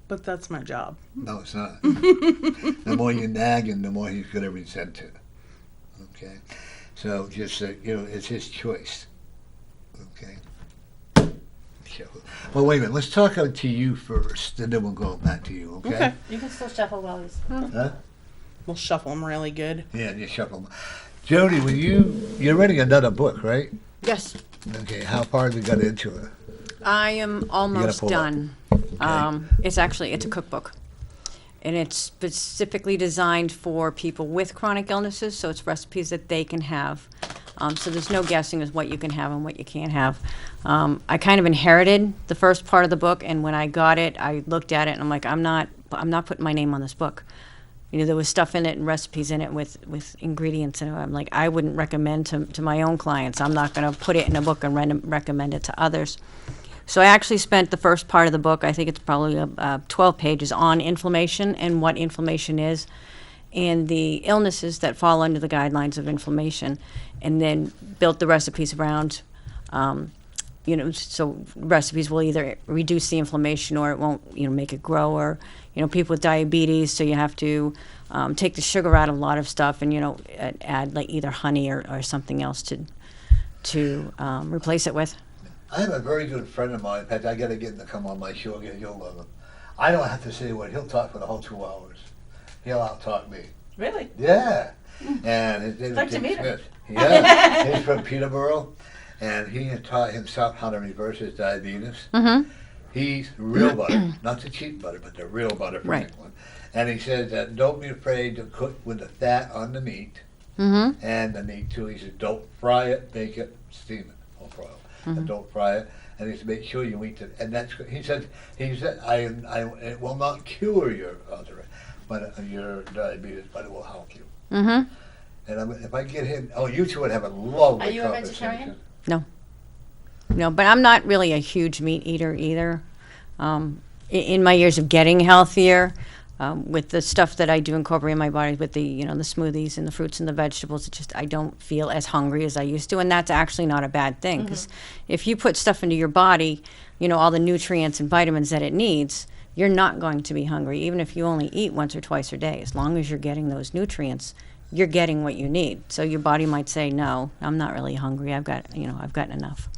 But that's my job. No, it's not. The more you nag him, the more he's going to resent it. Okay? So just, it's his choice. Okay? Well, wait a minute. Let's talk to you first, and then we'll go back to you, okay? Okay. You can still shuffle while he's... Huh? We'll shuffle them really good. Yeah, you shuffle them. Jodie, you're writing another book, right? Yes, Okay, how far have you got into it? I am almost pull up. done. It's a cookbook. And it's specifically designed for people with chronic illnesses, so it's recipes that they can have. So there's no guessing as what you can have and what you can't have. I kind of inherited the first part of the book, and when I got it, I looked at it and I'm like, I'm not putting my name on this book. There was stuff in it and recipes in it with ingredients in it. I'm like, I wouldn't recommend to my own clients. I'm not going to put it in a book and recommend it to others. So I actually spent the first part of the book, I think it's probably 12 pages, on inflammation and what inflammation is and the illnesses that fall under the guidelines of inflammation, and then built the recipes around, so recipes will either reduce the inflammation or it won't, make it grow, or, people with diabetes, so you have to take the sugar out of a lot of stuff and, add like either honey or something else to replace it with. I have a very good friend of mine. In fact, I got to get him to come on my show again. You'll love him. I don't have to say a word. He'll talk for the whole 2 hours. He'll out-talk me. Really? Yeah. And his name is Like to Jim meet him. Smith. Yeah. He's from Peterborough, and he had taught himself how to reverse his diabetes. Mm-hmm. He's real butter, not the cheap butter, but the real butter from Right. England. And he says that don't be afraid to cook with the fat on the meat, and the meat too. He says don't fry it, bake it, steam it, or broil. And don't fry it. And he said make sure you eat it. And he said it will not cure your your diabetes, but it will help you. Mm-hmm. And if I get him, you two would have a lovely Are you a conversation. vegetarian? No, but I'm not really a huge meat eater either. In my years of getting healthier, with the stuff that I do incorporate in my body, with the, the smoothies and the fruits and the vegetables, I don't feel as hungry as I used to, and that's actually not a bad thing, because if you put stuff into your body, all the nutrients and vitamins that it needs, you're not going to be hungry, even if you only eat once or twice a day. As long as you're getting those nutrients, you're getting what you need. So your body might say, no, I'm not really hungry. I've gotten enough.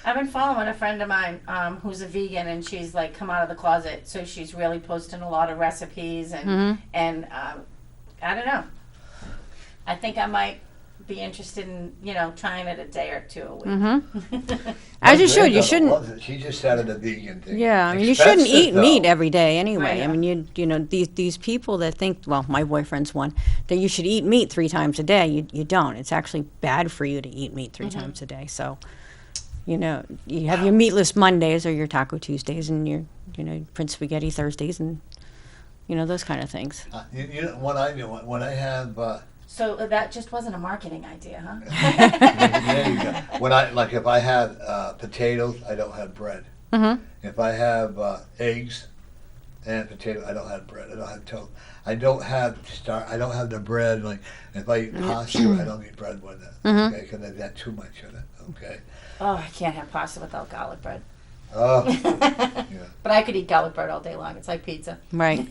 I've been following a friend of mine who's a vegan, and she's like come out of the closet. So she's really posting a lot of recipes, and I don't know. I think I might be interested in trying it a day or two a week. As you should. You shouldn't. She just started a vegan thing. Yeah, I mean, you shouldn't eat meat every day anyway. Right, yeah. I mean, these people that think, well, my boyfriend's one, that you should eat meat 3 times a day. You don't. It's actually bad for you to eat meat 3 times a day. So, you have your meatless Mondays or your Taco Tuesdays and your, Prince Spaghetti Thursdays and, those kind of things. What I do when I have. So that just wasn't a marketing idea, huh? There you go. If I have potatoes, I don't have bread. If I have eggs and potatoes, I don't have bread. I don't have toast. I don't have I don't have the bread. Like if I eat pasta, I don't eat bread with it. Okay, because I've got too much in it. Okay. Oh, I can't have pasta without garlic bread. Oh. Yeah. But I could eat garlic bread all day long. It's like pizza. Right.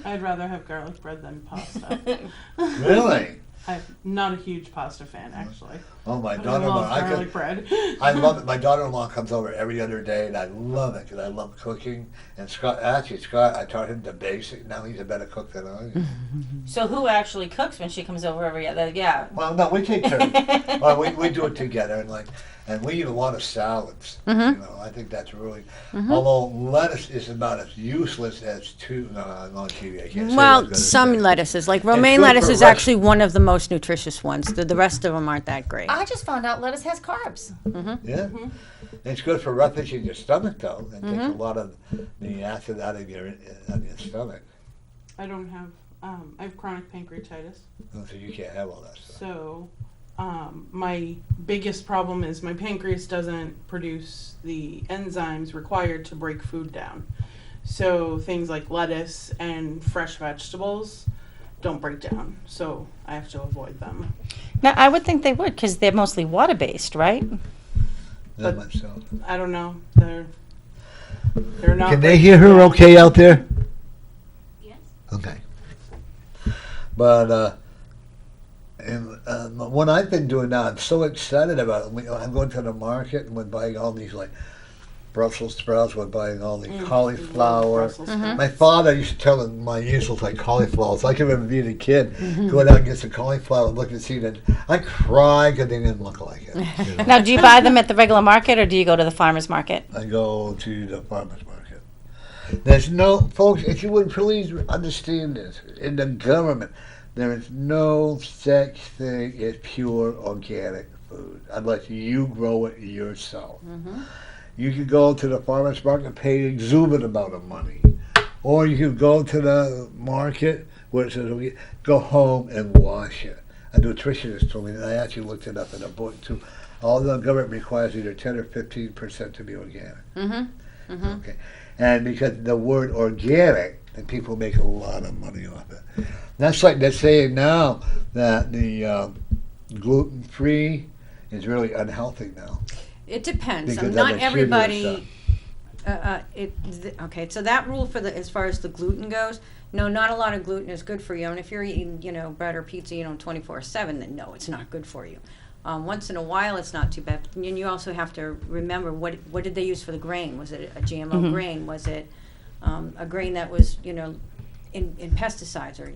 I'd rather have garlic bread than pasta. Really? I'm not a huge pasta fan, actually. Oh, my But I love daughter-in-law! garlic bread. I love it. My daughter-in-law comes over every other day, and I love it because I love cooking. And Scott, I taught him the basic. Now he's a better cook than I am. So who actually cooks when she comes over every other? Yeah. Well, no, we take turns. Well, we do it together, and we eat a lot of salads. I think that's really. Although lettuce is about as useless as I'm on TV. I can't say Well, what I was gonna some say. lettuces, like romaine good lettuce, for is rest- actually one of the most nutritious ones. The rest of them aren't that great. I just found out lettuce has carbs. Yeah, it's good for roughing your stomach though. It takes a lot of the acid out of your stomach, I don't have, I have chronic pancreatitis. so you can't have all that stuff. So, my biggest problem is my pancreas doesn't produce the enzymes required to break food down. So things like lettuce and fresh vegetables don't break down. So I have to avoid them. Now, I would think they would because they're mostly water-based, right? Not much so. I don't know. They're not. Can they hear her okay out there? Yes. Okay. But what I've been doing now, I'm so excited about it. I'm going to the market and we're buying all these like Brussels sprouts. We're buying all the cauliflower. Brussels sprouts. My father used to tell my usuals like cauliflower. So I can remember being a kid, going out and get some cauliflower and look and see that. I cried because they didn't look like it. Now, do you buy them at the regular market or do you go to the farmer's market? I go to the farmer's market. There's no, folks, if you would please understand this, in the government, there is no such thing as pure organic food unless you grow it yourself. You could go to the farmer's market and pay an exuberant amount of money. Or you could go to the market where it says, go home and wash it. A nutritionist told me, and I actually looked it up in a book too. All the government requires either 10 or 15% to be organic. Okay. And because the word organic, and people make a lot of money off it. That's like they're saying now that the gluten-free is really unhealthy now. It depends. Because Not of the sugar everybody. Okay, so that rule for as far as the gluten goes, no, not a lot of gluten is good for you. And if you're eating, bread or pizza, 24/7, then no, it's not good for you. Once in a while, it's not too bad. And you also have to remember what did they use for the grain? Was it a GMO grain? Was it a grain that was, in pesticides or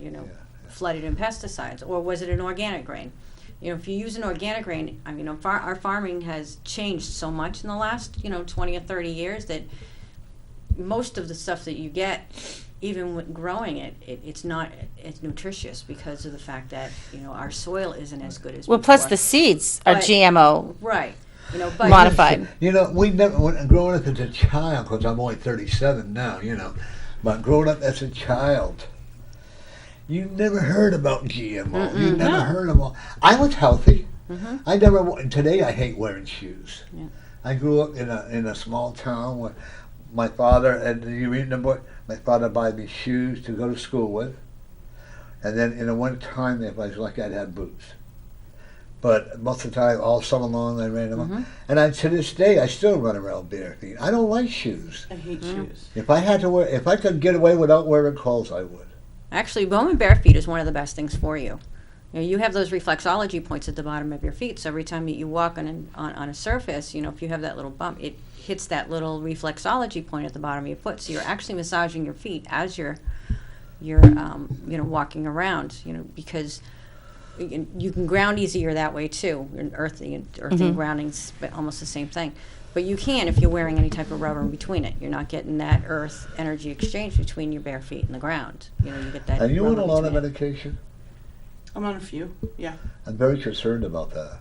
flooded in pesticides, or was it an organic grain? If you use an organic grain, I mean, our farming has changed so much in the last, 20 or 30 years that most of the stuff that you get, even with growing it's not as nutritious because of the fact that, our soil isn't as good as Well, before. plus the seeds are But- GMO Right. But modified. We never, growing up as a child, because I'm only 37 now, but growing up as a child, you never heard about GMO. You never heard of all. I was healthy. I never. Today I hate wearing shoes. Yeah. I grew up in a small town where my father, and you read in the book, My father buy me shoes to go to school with. And then in the winter time, if I was lucky, I'd have boots. But most of the time, all summer long, I ran them. And to this day, I still run around bare feet. I don't like shoes. I hate shoes. If I could get away without wearing clothes, I would. Actually, going bare feet is one of the best things for you. You have those reflexology points at the bottom of your feet, so every time you walk on a surface, if you have that little bump, it hits that little reflexology point at the bottom of your foot. So you're actually massaging your feet as you're walking around, because you can ground easier that way too. Earthing and grounding's almost the same thing. But you can if you're wearing any type of rubber in between it. You're not getting that earth energy exchange between your bare feet and the ground. You get that. Are you on a lot of between it. medication? I'm on a few, yeah. I'm very concerned about that.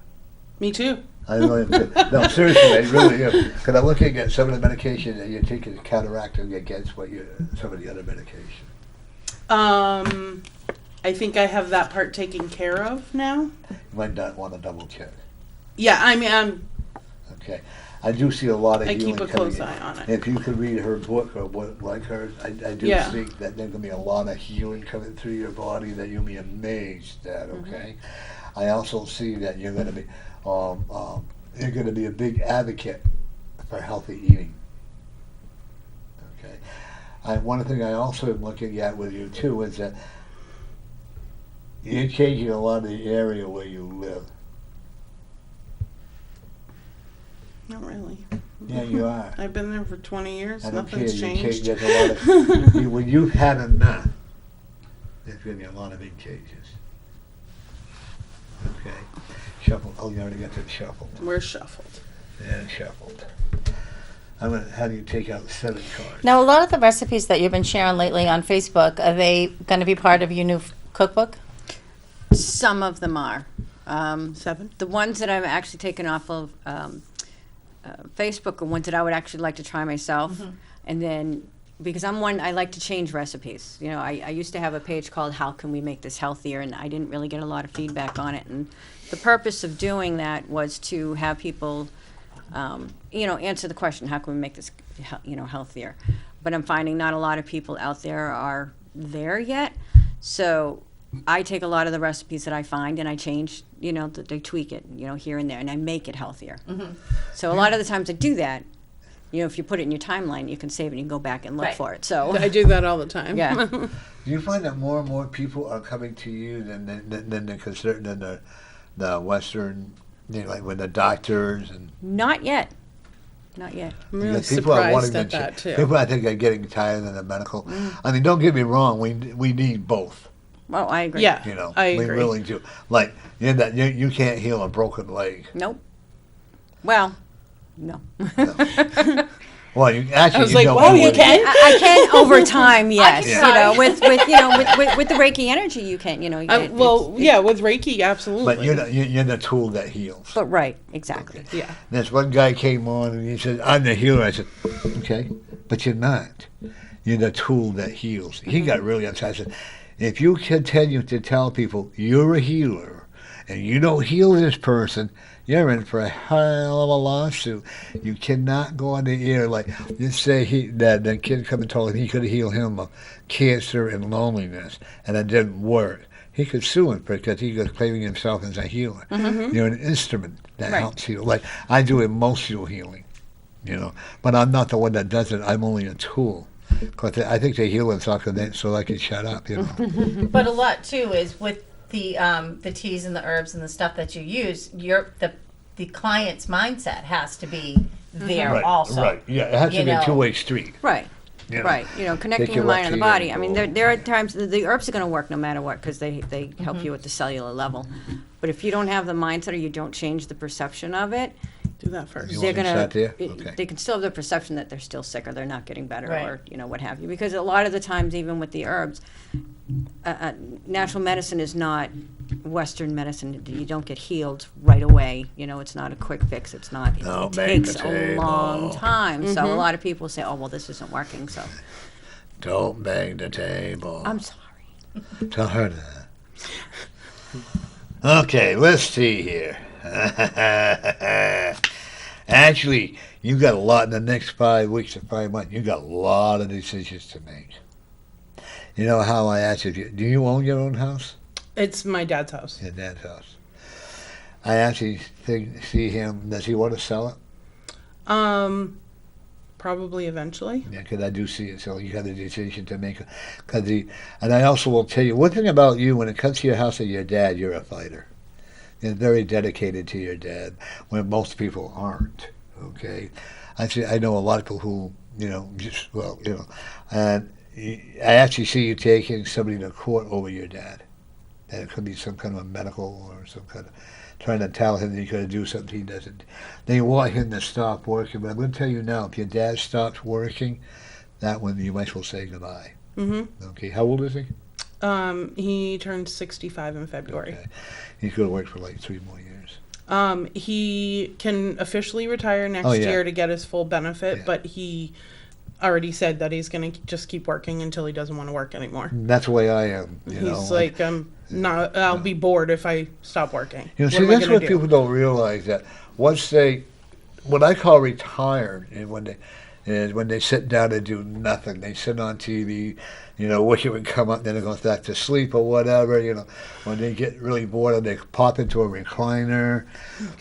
Me too. I know. No, seriously, I really am. Because I'm looking at some of the medication that you're taking to counteract against some of the other medication. I think I have that part taken care of now. You might not want to double check. Yeah, I mean, Okay. I do see a lot of I healing keep a coming close in. eye on it. If you could read her book or what like hers, I do Yeah. think that there's going to be a lot of healing coming through your body that you'll be amazed at, okay? I also see that you're going to be a big advocate for healthy eating. Okay. One thing I also am looking at with you too is that you're changing a lot of the area where you live. not really. Yeah, you are. I've been there for 20 years. I don't care. Nothing's changed. There's a lot of, when you've had enough, there's going to be a lot of big changes. Okay. Shuffle. Oh, you already got that shuffled. We're shuffled. Yeah, shuffled. I'm gonna have you take out 7 cards. Now, a lot of the recipes that you've been sharing lately on Facebook, are they going to be part of your new cookbook? Some of them are. 7. The ones that I've actually taken off of Facebook are ones that I would actually like to try myself. And then, because I like to change recipes. I used to have a page called How Can We Make This Healthier, and I didn't really get a lot of feedback on it. And the purpose of doing that was to have people, answer the question, how can we make this, healthier? But I'm finding not a lot of people out there are there yet. So I take a lot of the recipes that I find and I change, they tweak it, here and there, and I make it healthier. So a lot of the times I do that. If you put it in your timeline, you can save it and you can go back and look for it. So I do that all the time. Yeah. Do you find that more and more people are coming to you than the Western, like with the doctors and? Not yet. Not yet. I'm really People are wanting surprised at that, too. People, I think, are getting tired of the medical. I mean, don't get me wrong. We need both. Well, I agree. Yeah, I we agree. really do. Like, you can't heal a broken leg. Nope. Well, no. Well, you actually. I was like, wow, you can? I can over time, yes. try. With the Reiki energy, you can. With Reiki, absolutely. But you're the tool that heals. But right, exactly. Okay. Yeah. This one guy came on and he said, "I'm the healer." I said, "Okay, but you're not. You're the tool that heals." He got really upset. I said, "If you continue to tell people you're a healer and you don't heal this person, you're in for a hell of a lawsuit. You cannot go on the air like just say that the kid come and told him he could heal him of cancer and loneliness, and it didn't work. He could sue him because he was claiming himself as a healer. You're an instrument that helps heal. Like I do emotional healing, but I'm not the one that does it. I'm only a tool. Because I think they heal themselves so they can shut up, But a lot too is with the teas and the herbs and the stuff that you use. The client's mindset has to be there Right, also. right. Yeah, it has to be a two-way street. Right. Right. Connecting the mind and the body. I mean, there are times the herbs are going to work no matter what because they help you at the cellular level. But if you don't have the mindset or you don't change the perception of it, Do that first. You they're want me to gonna start there? Okay. they can still have the perception that they're still sick or they're not getting better Right. or what have you. Because a lot of the times, even with the herbs, natural medicine is not Western medicine. You don't get healed right away. It's not a quick fix. It's not. No, It bang takes the a long table. time. So a lot of people say, "Oh, well, this isn't working." So Don't bang the table. I'm sorry. Tell her that. Okay, let's see here. Actually, you got a lot in the next 5 weeks to 5 months. You got a lot of decisions to make. You know how I asked you, do you own your own house? It's my dad's house. Your dad's house. I actually see him, does he want to sell it? Probably eventually. Yeah, because I do see it. So you got a decision to make. And I also will tell you, one thing about you, when it comes to your house and your dad, you're a fighter. You're very dedicated to your dad, when most people aren't. Okay? I know a lot of people who, and I actually see you taking somebody to court over your dad. And it could be some kind of a medical or some kind of trying to tell him that he's going to do something he doesn't. They want him to stop working. But I'm going to tell you now, if your dad stops working, that one you might as well say goodbye. Mm-hmm. Okay. How old is he? He turned 65 in February. Okay. He's going to work for like 3 more years. He can officially retire next year to get his full benefit, but he already said that he's going to just keep working until he doesn't want to work anymore. That's the way I am. He's like, I'll be bored if I stop working. See, that's what people don't realize, that once what I call retired, and when they sit down and do nothing, they sit on TV, wish it would come up, then they go back to sleep or whatever, when they get really bored, they pop into a recliner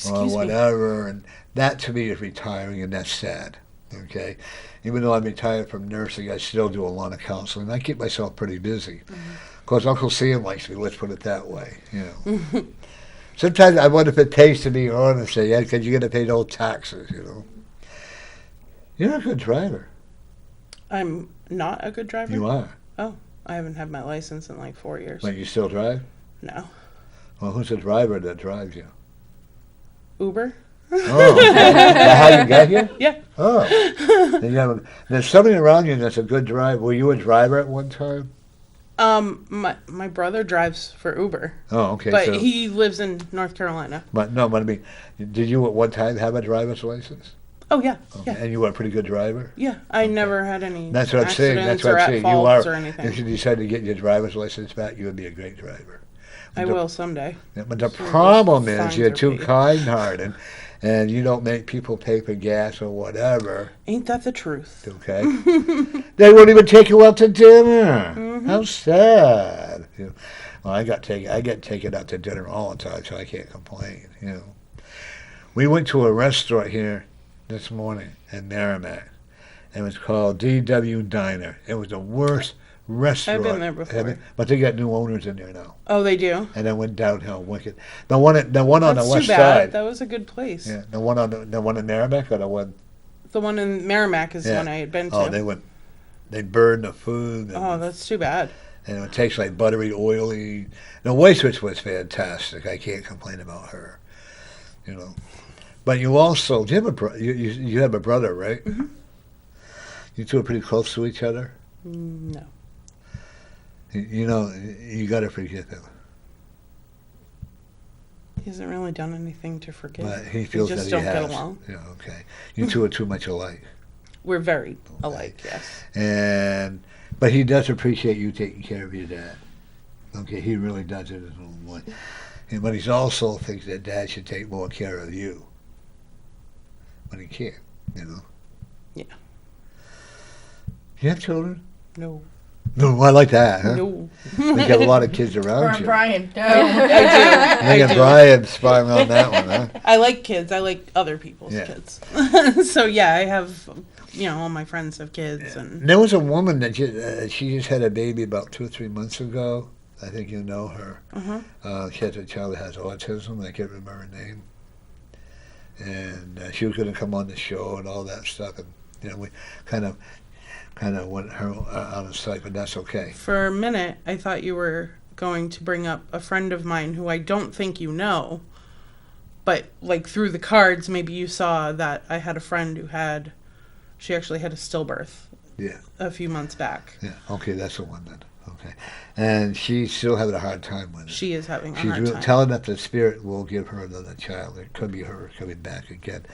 or whatever, and that to me is retiring, and that's sad. Okay, even though I'm retired from nursing, I still do a lot of counseling. I keep myself pretty busy. Of course, Uncle Sam likes me. Let's put it that way. Sometimes I wonder if it pays to be honest. Say, because you're going to pay no taxes. You're a good driver. I'm not a good driver. You are. Oh, I haven't had my license in like 4 years. But you still drive? No. Well, who's the driver that drives you? Uber. Oh, is that how you get here? Yeah. Oh. There's somebody around you that's a good driver. Were you a driver at one time? My brother drives for Uber. Oh, okay. But he lives in North Carolina. But I mean, did you at one time have a driver's license? Oh yeah. Okay. Yeah. And you were a pretty good driver? Yeah, I never had any. That's what I'm saying. That's what I'm saying. You are. Or if you decide to get your driver's license back, you would be a great driver. I will someday. But the problem is you're too kind-hearted, and you don't make people pay for gas or whatever. Ain't that the truth? Okay. They won't even take you out to dinner. Mm-hmm. How sad. Well, I get taken out to dinner all the time, so I can't complain. We went to a restaurant here this morning in Merrimack. It was called DW Diner. It was the worst restaurant. I've been there before. But they got new owners in there now. Oh, they do? And it went downhill wicked. The one on the west side. That was a good place. Yeah, the one in Merrimack, or the one? The one in Merrimack is the one I had been to. Oh, they burned the food. Oh, that's too bad. And it tastes like buttery, oily. The waitress was fantastic. I can't complain about her. But you also, you have a brother, right? Mm-hmm. You two are pretty close to each other? No. You got to forgive him. He hasn't really done anything to forgive. But he feels we just that he don't has. get along. Yeah, okay. You two are too much alike. We're very alike, yes. But he does appreciate you taking care of your dad. Okay, he really does it his own way. But he also thinks that dad should take more care of you. But he can't, Yeah. You have children? No. No, I like that, huh? No. You got a lot of kids around you. Brian, no. I do. Brian spying on that one, huh? I like kids. I like other people's kids. So, yeah, I have, all my friends have kids. And there was a woman that she just had a baby about 2 or 3 months ago. I think you know her. Uh-huh. She has a child that has autism. I can't remember her name. And she was going to come on the show and all that stuff. And, we kind of went her out of sight, but that's okay. For a minute, I thought you were going to bring up a friend of mine who I don't think you know, but like through the cards, maybe you saw that I had a friend who she actually had a stillbirth. Yeah. A few months back. Yeah. Okay, that's the one then. Okay. And she's still having a hard time with it. She is having a hard time. She's telling that the spirit will give her another child. It could be her coming back again.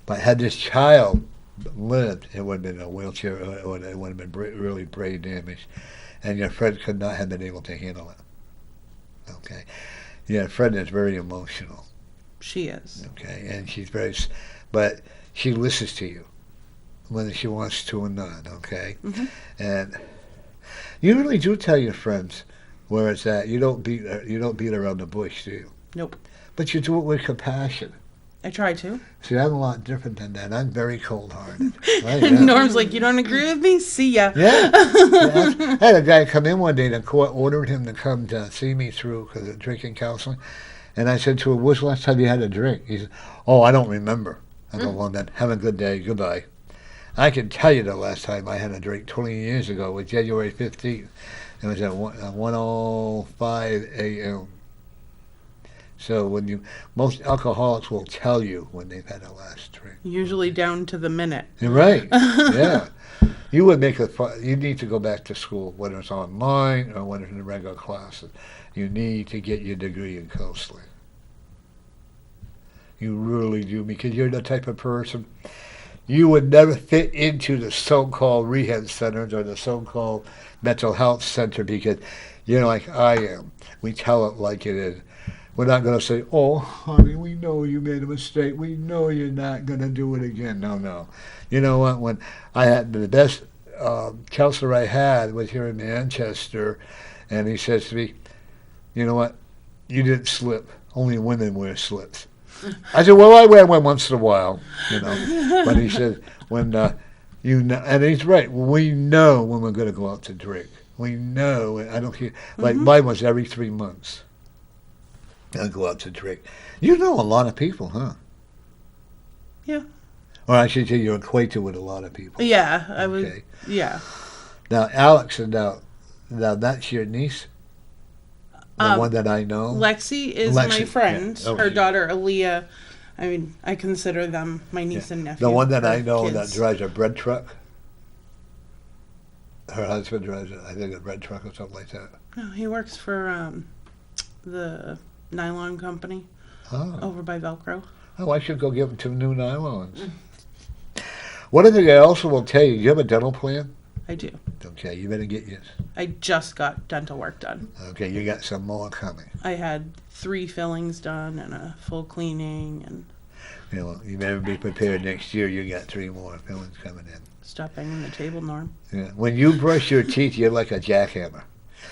But had this child lived, it would have been a wheelchair, it would have been really brain damaged, and your friend could not have been able to handle it. Okay, your friend is very emotional. She is. Okay, and she's but she listens to you, whether she wants to or not, okay? Mm-hmm. And you really do tell your friends where it's at. You don't beat around the bush, do you? Nope. But you do it with compassion. I try to. See, I'm a lot different than that. I'm very cold-hearted. And Norm's like, you don't agree with me? See ya. Yeah. I had a guy come in one day, the court ordered him to come to see me through because of drinking counseling. And I said to him, when's the last time you had a drink? He said, oh, I don't remember. I go, well, then, have a good day. Goodbye. I can tell you the last time I had a drink 20 years ago was January 15th. It was at 1:05 a.m. So most alcoholics will tell you when they've had a last drink. Usually down to the minute. You're right. Yeah. You would you need to go back to school, whether it's online or whether it's in the regular classes. You need to get your degree in counseling. You really do, because you're the type of person, you would never fit into the so-called rehab centers or the so-called mental health center because you're like I am. We tell it like it is. We're not going to say, oh, honey, we know you made a mistake. We know you're not going to do it again. No. You know what? When I had the best counselor I had was here in Manchester, and he says to me, you know what? You didn't slip. Only women wear slips. I said, well, I wear one once in a while, you know. But he said, when you know, and he's right. We know when we're going to go out to drink. We know. I don't care. Like mine was every 3 months. I go out to drink. You know a lot of people, huh? Yeah. Or I should say you're acquainted with a lot of people. Yeah, I would. Yeah. Now, Alex, and now that's your niece? The one that I know? Lexi is my friend. Yeah. Oh, her daughter, Aaliyah. I mean, I consider them my niece and nephew. The one that I know kids. that drives a bread truck? Her husband drives, I think, a bread truck or something like that. No, he works for the nylon company over by Velcro. Oh, I should go give him 2 new nylons. One thing I also will tell you, you have a dental plan? I do. Okay, you better get yours. I just got dental work done. Okay, you got some more coming. I had 3 fillings done and a full cleaning and... You know, you better be prepared next year. You got 3 more fillings coming in. Stop banging the table, Norm. Yeah. When you brush your teeth, you're like a jackhammer.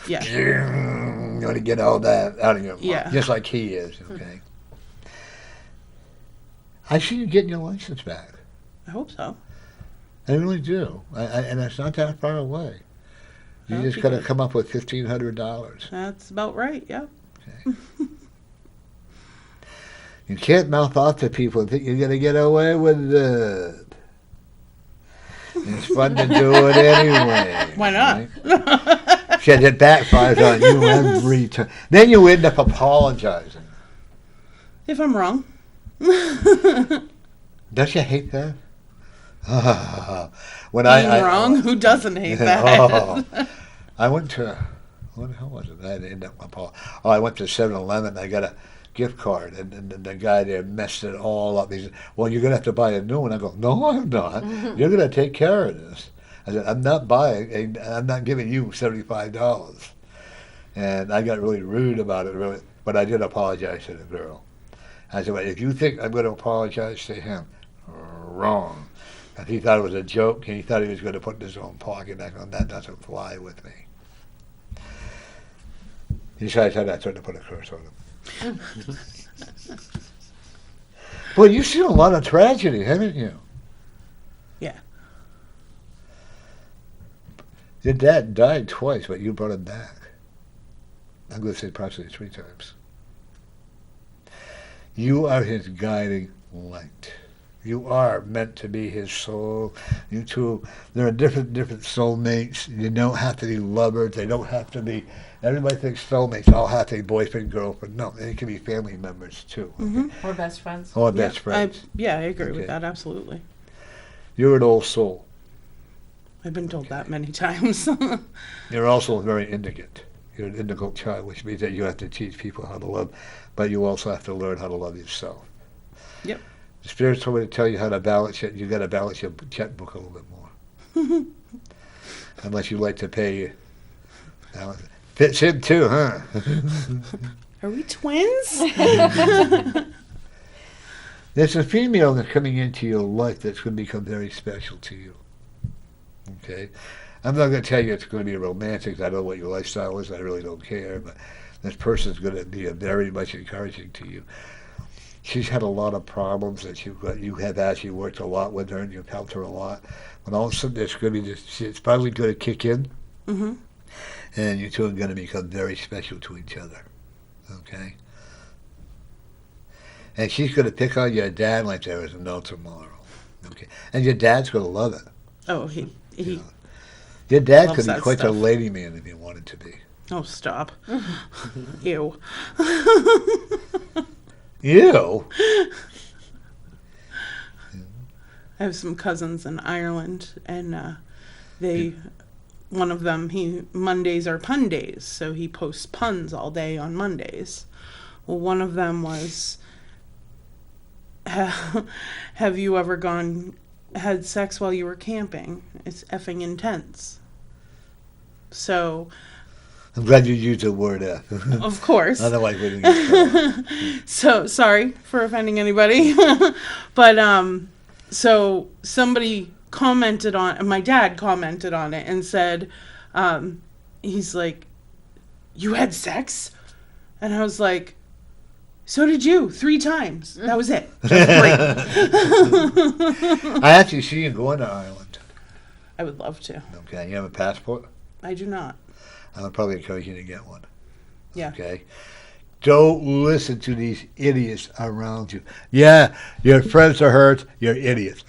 Yeah. You want to get all that out of your mouth. Yeah. Just like he is, okay? I see you getting your license back. I hope so. I really do. And it's not that far away. You just got to come up with $1,500. That's about right, yeah. Okay. You can't mouth off to people and think you're going to get away with it. It's fun to do it anyway. Why not? Right? Shit, it backfires on you every time. Then you end up apologizing. If I'm wrong. Don't you hate that? When Being wrong? Who doesn't hate that? I went to, what the hell was it? I had to end up I went to 7-Eleven. I got a gift card, and the guy there messed it all up. He said, well, you're going to have to buy a new one. I go, no, I'm not. You're going to take care of this. I said, I'm not giving you $75. And I got really rude about it, really, but I did apologize to the girl. I said, well, if you think I'm going to apologize to him, wrong. And he thought it was a joke, and he thought he was going to put it in his own pocket. I go, that doesn't fly with me. Besides that, I tried to put a curse on him. Well, you've seen a lot of tragedy, haven't you? Yeah. Your dad died twice, but you brought him back. I'm going to say approximately 3 times. You are his guiding light. You are meant to be his soul. You two, there are different soulmates. You don't have to be lovers. They don't have to be, everybody thinks soulmates all have to be boyfriend, girlfriend. No, they can be family members too. Mm-hmm. Or best friends. Or best friends. I agree with that, absolutely. You're an old soul. I've been told that many times. You're also very indicant. You're an indigo child, which means that you have to teach people how to love, but you also have to learn how to love yourself. Yep. The Spirit's told me to tell you how to balance it. You got to balance your checkbook a little bit more. Unless you like to pay. Fits him too, huh? Are we twins? There's a female that's coming into your life that's going to become very special to you. Okay? I'm not going to tell you it's going to be romantic. I don't know what your lifestyle is. I really don't care. But this person's going to be very much encouraging to you. She's had a lot of problems that you have actually worked a lot with her and you've helped her a lot. But all of a sudden, it's going to be it's probably going to kick in. Mm-hmm. And you two are going to become very special to each other. Okay? And she's going to pick on your dad like there is no tomorrow. Okay? And your dad's going to love it. Oh, he You know? Your dad loves could be that quite a stuff. lady man if he wanted to be. Oh, stop. Ew. You? I have some cousins in Ireland, and one of them, Mondays are pun days, so he posts puns all day on Mondays. Well, one of them was, have you ever had sex while you were camping? It's effing intense. So, I'm glad you used the word F. of course. Otherwise, we didn't get started. So, sorry for offending anybody. But, so somebody commented my dad commented on it and said, he's like, you had sex? And I was like, so did you, 3 times. That was it. That's great. I actually see you going to Ireland. I would love to. Okay, you have a passport? I do not. I would probably encourage you to get one. Yeah. Okay? Don't listen to these idiots around you. Yeah, your friends are hurt. You're idiots.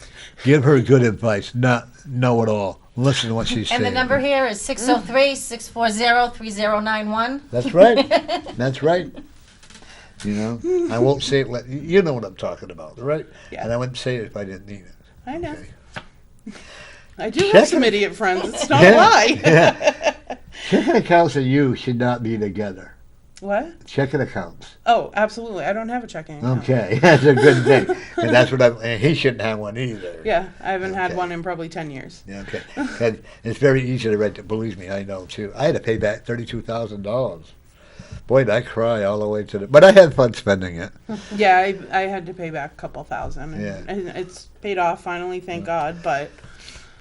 Give her good advice, not know-it-all. Listen to what she's saying. And the number here is 603-640-3091. That's right. That's right. You know, I won't say it. You know what I'm talking about, right? Yeah. And I wouldn't say it if I didn't mean it. I know. Okay. I do have some idiot friends. It's not a Yeah. lie. Yeah. Checking accounts and you should not be together. What? Checking accounts. Oh, absolutely. I don't have a checking account. Okay, that's a good thing. And that's what and he shouldn't have one either. Yeah, I haven't had Okay. one in probably 10 years. Yeah, okay. And it's very easy to rent. Believe me, I know too. I had to pay back $32,000. Boy, did I cry all the way to the. But I had fun spending it. Yeah, I had to pay back a couple thousand. And, Yeah. and it's paid off finally, thank God. But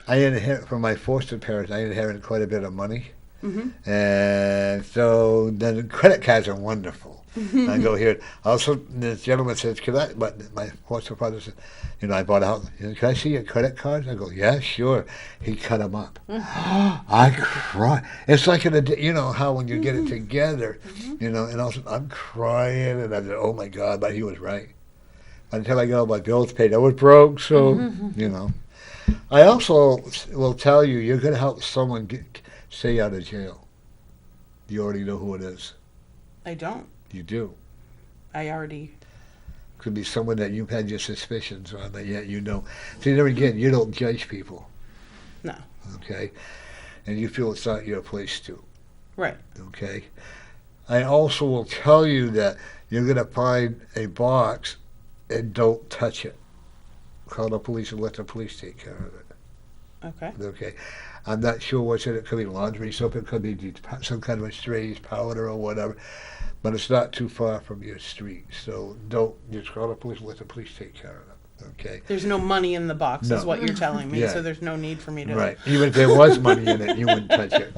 I inherited from my foster parents. I inherited quite a bit of money. Mhm. And so then the credit cards are wonderful. I go here. Also, this gentleman says, "Can I?" But my foster father said, "You know, I bought a house. He said, can I see your credit cards?" I go, "Yeah, sure." He cut them up. I cry. It's like you know how when you get it together, you know, and also I'm crying and I said, "Oh my God!" But he was right. Until I got my bills paid, I was broke. So you know, I also will tell you, you're going to help someone stay out of jail. You already know who it is. I don't. You do. I already. Could be someone that you've had your suspicions on, that yet you know. See, there again, you don't judge people. No. Okay? And you feel it's not your place to. Right. Okay? I also will tell you that you're going to find a box and don't touch it. Call the police and let the police take care of it. Okay. Okay? I'm not sure what's in it. It could be laundry soap. It could be some kind of a strange powder or whatever. But it's not too far from your street. So don't just call the police and let the police take care of it. Okay? There's no money in the box, No. is what you're telling me. Yeah. So there's no need for me to. Right. Even if there was money in it, you wouldn't touch it.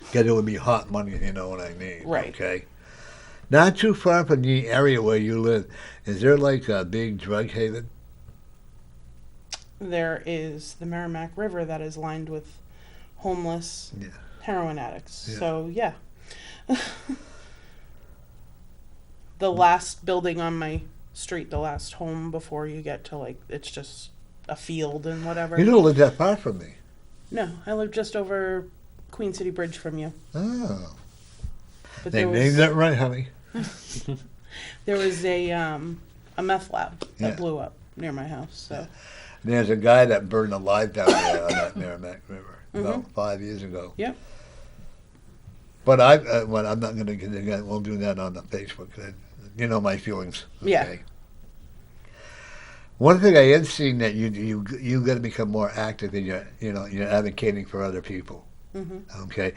Because it would be hot money, if you know what I mean. Right. Okay? Not too far from the area where you live. Is there like a big drug haven? There is the Merrimack River that is lined with homeless Yeah. heroin addicts. Yeah. So, yeah. The last building on my street, the last home before you get to, like, it's just a field and whatever. You don't live that far from me. No, I live just over Queen City Bridge from you. Oh. But They there named was, that right, honey. there was a meth lab that Yeah. blew up near my house. So, There's a guy that burned alive down there on that Merrimack River about 5 years ago. Yep. But well, I'm not going to get again. We'll do that on the Facebook. You know my feelings. Okay? Yeah. One thing I am seeing that you got to become more active in you're advocating for other people. Okay,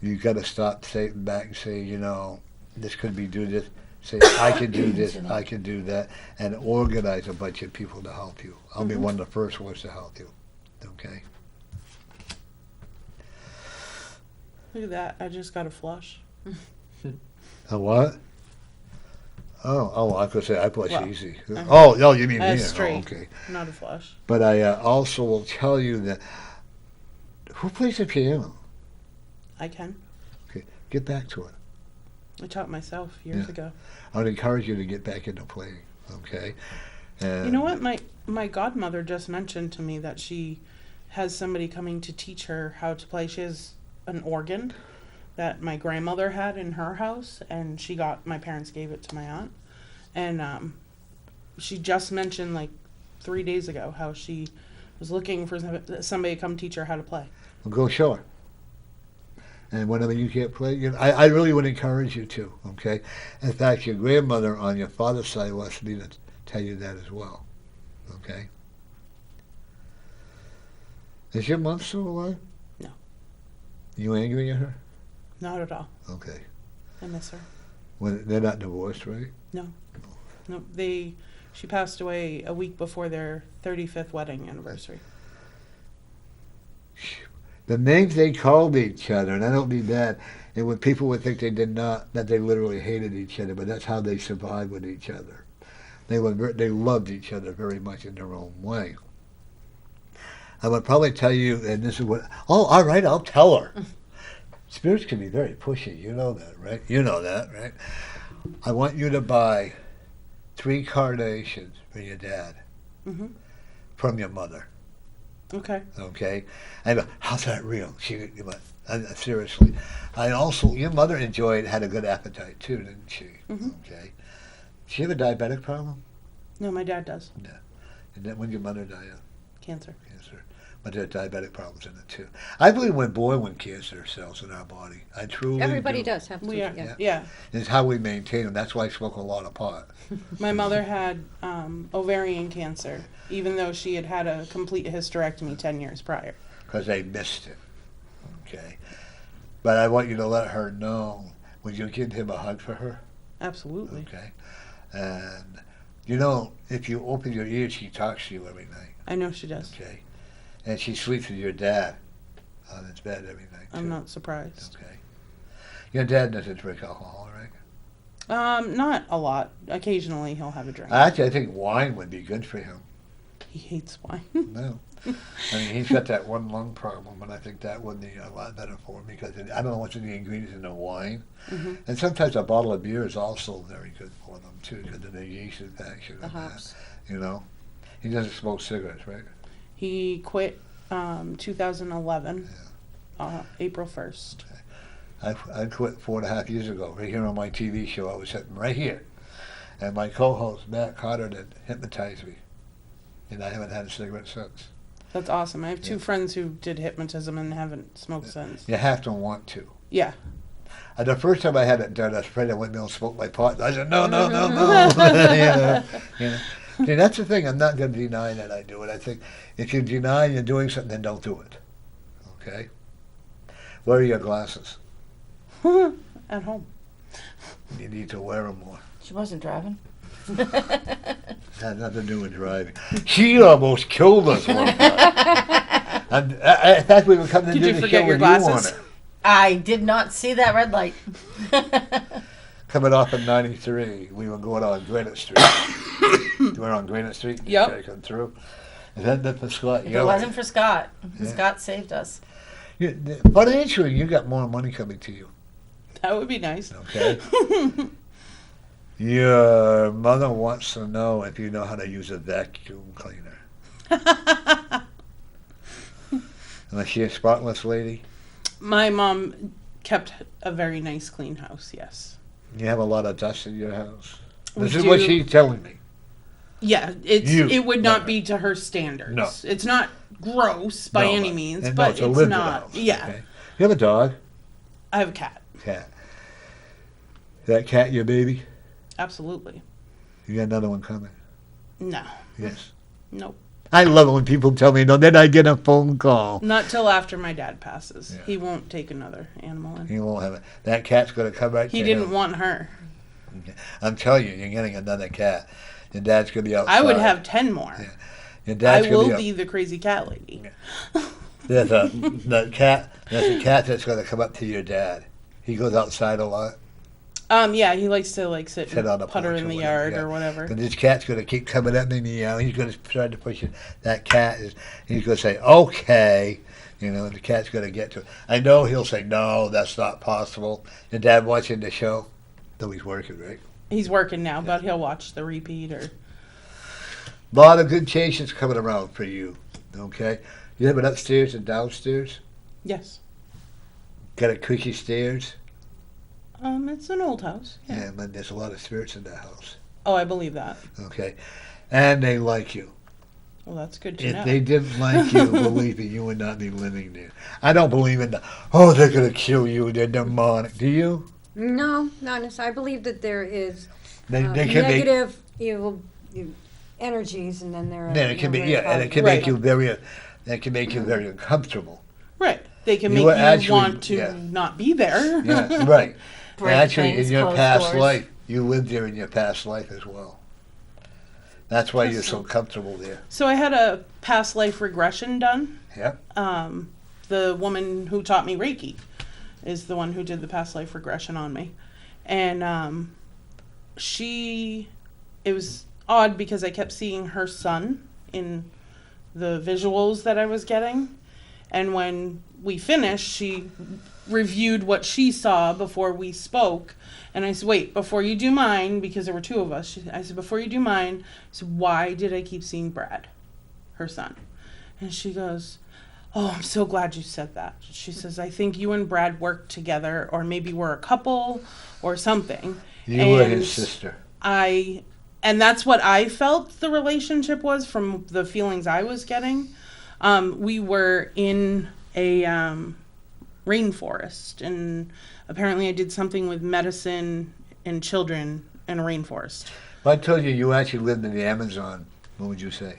you got to stop sitting back and say, this could be do this. say, I can do this, I can do that, and organize a bunch of people to help you. I'll be one of the first ones to help you. Okay? Look at that. I just got a flush. A what? Oh, I could say I flush easy. Uh-huh. Oh, no, you mean I me? straight, Oh, okay. not a flush. But I also will tell you that, who plays the piano? I can. Okay, get back to it. I taught myself years ago. I would encourage you to get back into playing, okay? And You know what? My godmother just mentioned to me that she has somebody coming to teach her how to play. She has an organ that my grandmother had in her house, and my parents gave it to my aunt. And she just mentioned like 3 days ago how she was looking for somebody to come teach her how to play. Well, go show her. And whenever you can't play, I really would encourage you to, okay? In fact, your grandmother on your father's side wants me to tell you that as well, okay? Is your mom still alive? No. You angry at her? Not at all. Okay. I miss her. They're not divorced, right? No. She passed away a week before their 35th wedding anniversary. The names they called each other, and I don't mean that, and when people would think they did not, that they literally hated each other, but that's how they survived with each other. They loved each other very much in their own way. I would probably tell you, and this is what, all right, I'll tell her. Spirits can be very pushy, you know that, right? You know that, right? I want you to buy 3 carnations for your dad from your mother. Okay. Okay? I go, how's that real? Seriously. I also, your mother had a good appetite too, didn't she? Okay. Does she have a diabetic problem? No, my dad does. No. And then when your mother died of Cancer. cancer. But there are diabetic problems in it too. I believe we're born with cancer cells in our body. I truly Everybody do. does have to. We are. Yeah. Yeah. It's how we maintain them. That's why I smoke a lot of pot. My mother had ovarian cancer, even though she had had a complete hysterectomy 10 years prior. Because they missed it. Okay. But I want you to let her know. Would you give him a hug for her? Absolutely. Okay. And, if you open your ears, she talks to you every night. I know she does. Okay. And she sleeps with your dad on his bed every night, too. I'm not surprised. Okay. Your dad doesn't drink alcohol, right? Not a lot. Occasionally he'll have a drink. Actually, I think wine would be good for him. He hates wine. No. I mean, he's got that one lung problem, and I think that would be a lot better for him because I don't know what's in the ingredients in the wine. And sometimes a bottle of beer is also very good for them, too, because of the yeast infection. The hops. He doesn't smoke cigarettes, right? He quit 2011, April 1st. I quit 4.5 years ago, right here on my TV show. I was sitting right here. And my co-host, Matt Carter, had hypnotized me. And I haven't had a cigarette since. That's awesome. I have 2 friends who did hypnotism and haven't smoked since. You have to want to. Yeah. The first time I had it done, I was afraid I wouldn't be able to smoke my pot. I said, no. See, that's the thing. I'm not going to deny that I do it. I think if you deny you're doing something, then don't do it. Okay? Where are your glasses? At home. You need to wear them more. She wasn't driving. Had nothing to do with driving. She almost killed us one time. And, in fact, we were coming to Did do you the forget show your with you on glasses? it. I did not see that red light. Coming off of 93, we were going on Granite Street. We were on Granite Street. Yep. Come through. And then for Scott If yelling. it wasn't for Scott, Yeah. Scott saved us. Financially, you got more money coming to you. That would be nice. Okay. Your mother wants to know if you know how to use a vacuum cleaner. Is she a spotless lady? My mom kept a very nice, clean house, yes. You have a lot of dust in your house. We This is what do. she's telling me. Yeah, it would not be to her standards. No. It's not gross by No, any but- means, and but it's a it's lived not. house, Yeah. okay? You have a dog? I have a cat. Cat. Is that cat your baby? Absolutely. You got another one coming? No. Yes. Nope. I love it when people tell me no, then I get a phone call. Not till after my dad passes. Yeah. He won't take another animal in. He won't have it. That cat's going to come right He to didn't him. want her. Okay. I'm telling you, you're getting another cat. Your dad's going to be outside. I would have 10 more. Yeah. Your dad's I gonna will be the crazy cat lady. There's a cat that's going to come up to your dad. He goes outside a lot. Yeah, he likes to like sit On and the putter porch in the or whatever, yard yeah. or whatever. And this cat's going to keep coming up and he's going to try to push it. That cat is, he's going to say, okay. And the cat's going to get to it. I know he'll say, no, that's not possible. Your dad watching the show? Though he's working, right? He's working now, but he'll watch the repeat or. A lot of good chases coming around for you, okay? You have it upstairs and downstairs? Yes. Got a creaky stairs? It's an old house. Yeah. But there's a lot of spirits in that house, Oh, I believe that. okay? And they like you. Well, that's good to If know. they didn't like you, believe me, you would not be living there. I don't believe in they're going to kill you, they're demonic. Do you? No, not necessarily. I believe that there is They can make, negative evil energies, and then there are. then it can be, very and it can Right. make you very, uncomfortable. Right. They can You make were you actually- want to yeah. not be there. Yeah, right. Break Actually, things, in your close past doors. life, you lived there in your past life as well. That's why you're so comfortable there. So I had a past life regression done. Yep. The woman who taught me Reiki is the one who did the past life regression on me. And it was odd because I kept seeing her son in the visuals that I was getting. And when we finished, she reviewed what she saw before we spoke. And I said, wait, before you do mine, because there were two of us, I said, before you do mine, I said, why did I keep seeing Brad, her son? And she goes, oh, I'm so glad you said that. She says, I think you and Brad worked together, or maybe we're a couple or something. You were his sister. And that's what I felt the relationship was from the feelings I was getting. We were in a rainforest, and apparently I did something with medicine and children in a rainforest. If I told you actually lived in the Amazon, what would you say?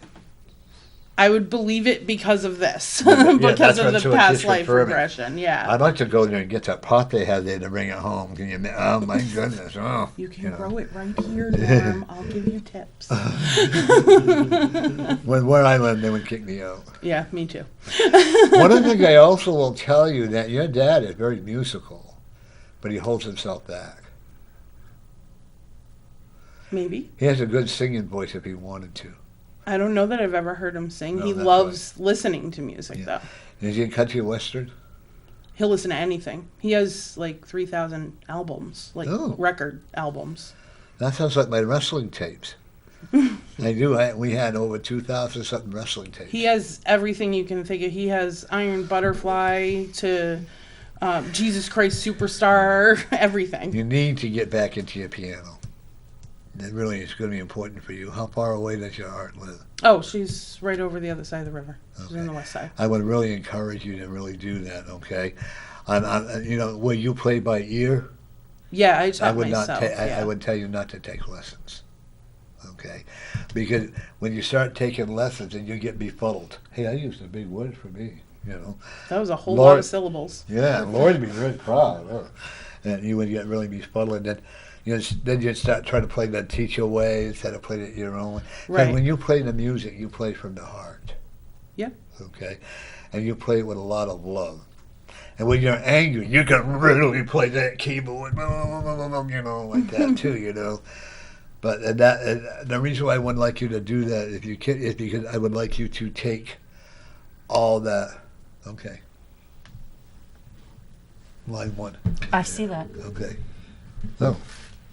I would believe it because of this, Yeah, because that's of what- the so it's past just life confirming. regression. Yeah. I'd like to go there and get that pot they have there to bring it home. Can you? Oh my goodness! Oh, You can know. grow it right here, Norm. I'll give you tips. Where I live, they would kick me out. Yeah, me too. One of the things I also will tell you that your dad is very musical, but he holds himself back. Maybe. He has a good singing voice if he wanted to. I don't know that I've ever heard him sing. No, He that's loves listening to music, Yeah. though. Is he in country western? He'll listen to anything. He has like 3,000 albums, like Oh. record albums. That sounds like my wrestling tapes. I do. We had over 2,000 something wrestling tapes. He has everything you can think of. He has Iron Butterfly to Jesus Christ Superstar, everything. You need to get back into your piano. That really is going to be important for you. How far away does your aunt live? Oh, she's right over the other side of the river. She's Okay. on the west side. I would really encourage you to really do that, okay? Will you play by ear? Yeah, I I taught would not. myself. I would tell you not to take lessons, okay? Because when you start taking lessons, and you get befuddled. Hey, I used a big word for me, That was a whole Lord- lot of syllables. Yeah, Lord would be very proud. And you would get really befuddled, and then you'd start trying to play the teacher way instead of playing it your own way. 'Cause Right. when you play the music, you play from the heart. Yep. Okay? And you play it with a lot of love. And when you're angry, you can really play that keyboard, like that too, But the reason why I would like you to do that, if you can, is because I would like you to take all that. Okay. Line one. I see that. Okay. So,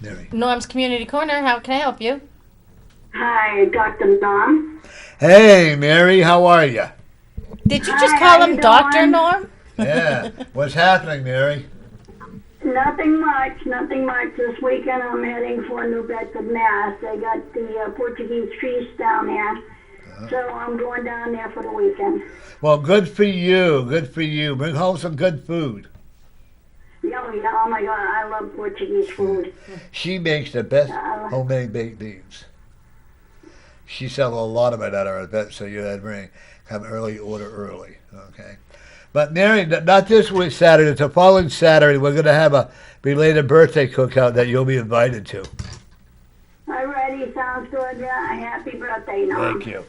Mary. Norm's Community Corner, how can I help you? Hi, Dr. Norm. Hey, Mary, how are you? Did you just Hi, call how him you Dr. doing? Norm? Yeah. What's happening, Mary? Nothing much, nothing much. This weekend I'm heading for New Bedford, Mass. They got the Portuguese feast down there. So I'm going down there for the weekend. Well, good for you. Good for you. Bring home some good food. Oh my God, I love Portuguese food. She makes the best homemade baked beans. She sells a lot of it at our event, so you had to come early, order early, okay? But Mary, not this week Saturday, it's the following Saturday. We're going to have a belated birthday cookout that you'll be invited to. Alrighty, sounds good. Yeah, happy birthday, Norm. Thank you.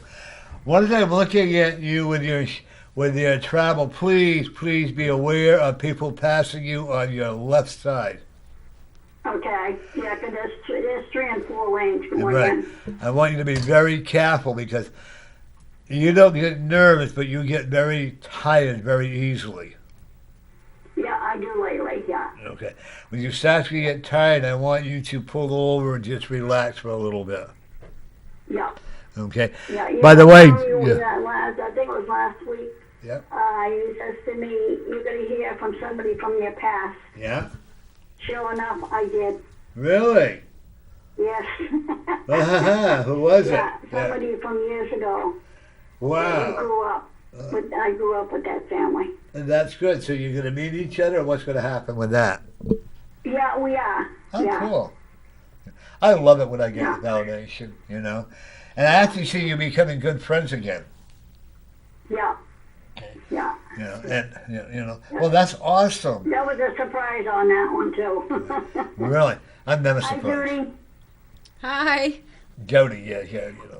One thing I'm looking at you with your travel, please be aware of people passing you on your left side. Okay, yeah, 'cause there's 3 and 4 lanes going Right. in. I want you to be very careful because you don't get nervous, but you get very tired very easily. Yeah, I do lately, yeah. Okay. When you start to get tired, I want you to pull over and just relax for a little bit. Yeah. Okay. Yeah, By the way, I think it was last week. Yep. You said to me, you're going to hear from somebody from your past. Yeah. Sure enough, I did. Really? Yes. Who was Yeah, it? somebody from years ago. Wow. I grew up with that family. And that's good. So you're going to meet each other, or what's going to happen with that? Yeah, we are. Oh, yeah. cool. I love it when I get Yeah. validation, you know. And I actually see you becoming good friends again. Yeah. Okay. Yeah. You know, and you know. Well, that's awesome. That was a surprise on that one too. Really, I'm never Hi, surprised. Judy. Hi. Jody, yeah, you know.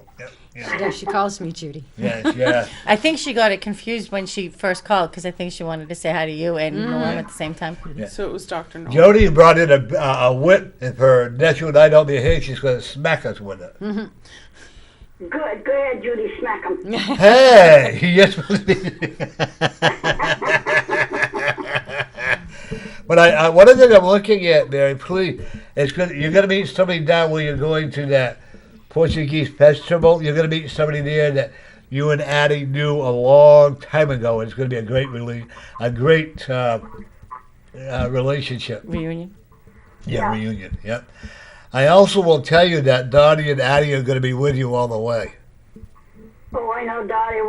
Yeah, she calls me Judy. Yes, yeah. I think she got it confused when she first called because I think she wanted to say hi to you and Norm at the same time. Yeah. So it was Dr. Norm. Jody brought in a whip, and her nephew and I don't be here. She's going to smack us with it. Good. Go ahead, Judy. Smack him. Hey, yes. But one of the things I'm looking at, Mary, please, it's good. You're going to meet somebody down where you're going to that Portuguese festival. You're going to meet somebody there that you and Addie knew a long time ago. It's going to be a great relationship. Reunion. Yeah, reunion. Yep. I also will tell you that Dottie and Addie are going to be with you all the way. Oh, I know Dottie,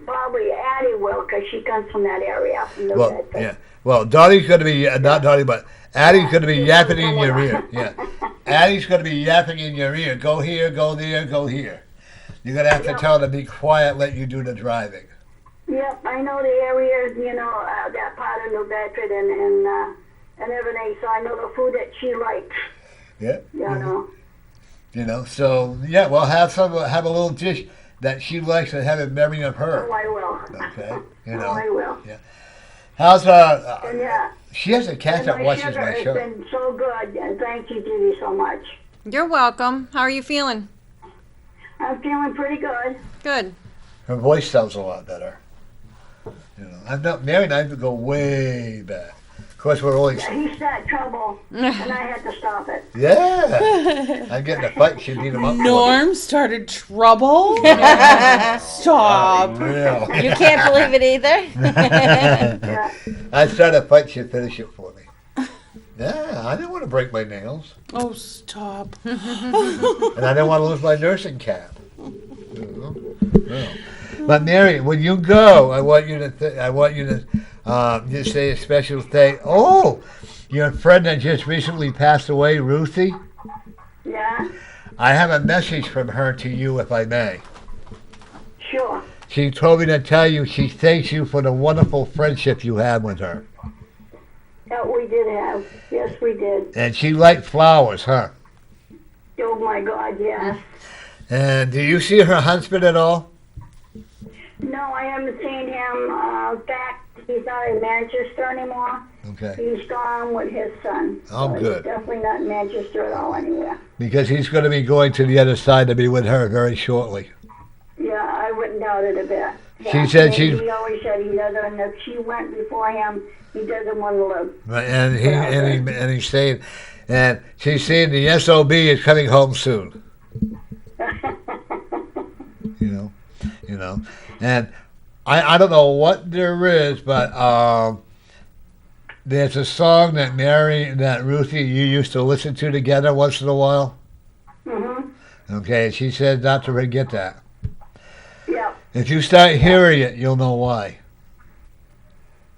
probably Addie will, because she comes from that area. From New Bedford. Yeah. Well, Dottie's going to be, not Dottie, but Addie's going to be yapping in your ear. Yeah. Addie's going to be yapping in your ear. Go here, go there, go here. You're going to have to tell her to be quiet, let you do the driving. Yep, I know the areas, that part of New Bedford and everything, so I know the food that she likes. Yeah. You know. So, yeah, well, have a little dish that she likes and have it memory of her. Oh, I will. Okay. Oh, I will. Yeah. How's her? And yeah. She has to catch up watching my show. It's been so good, and thank you, Judy, so much. You're welcome. How are you feeling? I'm feeling pretty good. Good. Her voice sounds a lot better. Mary and I go way back. Of course, we're always. He started trouble, and I had to stop it. Yeah. I'm getting a fight. She beat him up. Norm started trouble? Stop. Real. You can't believe it either. Yeah. I started a fight. She'd finish it for me. Yeah, I didn't want to break my nails, Oh, stop. and I didn't want to lose my nursing cap. But Mary, when you go, I want you to just say a special thing. Oh, your friend that just recently passed away, Ruthie. Yeah. I have a message from her to you, if I may. Sure. She told me to tell you she thanks you for the wonderful friendship you had with her. That we did have. Yes, we did. And she liked flowers, huh? Oh my God, yes. And do you see her husband at all? No, I haven't seen him back. He's not in Manchester anymore. Okay. He's gone with his son. Oh, So good. He's definitely not in Manchester at all anywhere. Because he's going to be going to the other side to be with her very shortly. Yeah, I wouldn't doubt it a bit. Yeah. She said He she's. always said he doesn't, and if she went before him, he doesn't want to live. And he's saying, and she's saying the SOB is coming home soon. You know, and I don't know what there is, but there's a song that Ruthie, you used to listen to together once in a while. Mhm. Okay, she said not to forget that. Yeah. If you start hearing it, you'll know why.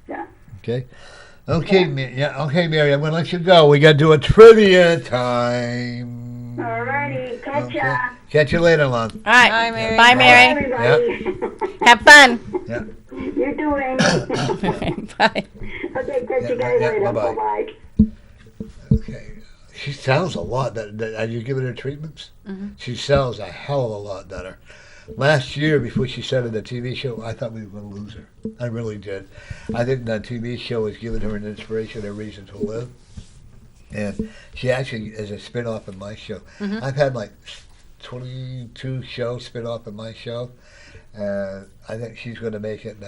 Yeah. Okay. Okay, okay, Mary, I'm going to let you go. We got to do a trivia time. Alrighty, catch ya. Catch you later, Lon. All right. Bye, Mary. Bye, Mary. Everybody. Have fun. Yeah. You You too, Amy. Bye. Okay, catch you guys Yeah, later. bye-bye. Bye-bye. Okay. She sounds a lot better. Are you giving her treatments? She sounds a hell of a lot better. Last year, before she started the TV show, I thought we were going to lose her. I really did. I think the TV show has given her an inspiration, a reason to live. And she actually is a spin-off of my show. I've had like 22 shows spin-off of my show. I think she's going to make it. And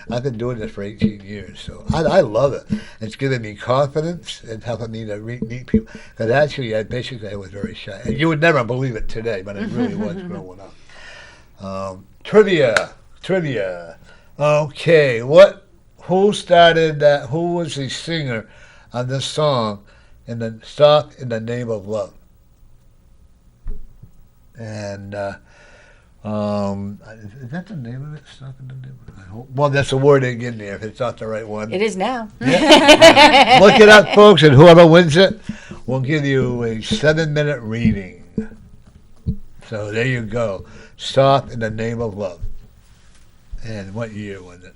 I've been doing this for 18 years, so I love it. It's giving me confidence and helping me to meet people. Because actually, I was very shy. And you would never believe it today, but it really was growing up. Trivia. Okay, who started that? Who was the singer on this song in the Stop in the Name of Love? And is that the name of it? Stop in the Name of Love? I hope. Well, that's a word in there if it's not the right one. It is now. Yeah. Look it up, folks, and whoever wins it, we'll give you a 7-minute reading. So there you go. Stop in the Name of Love. And what year was it?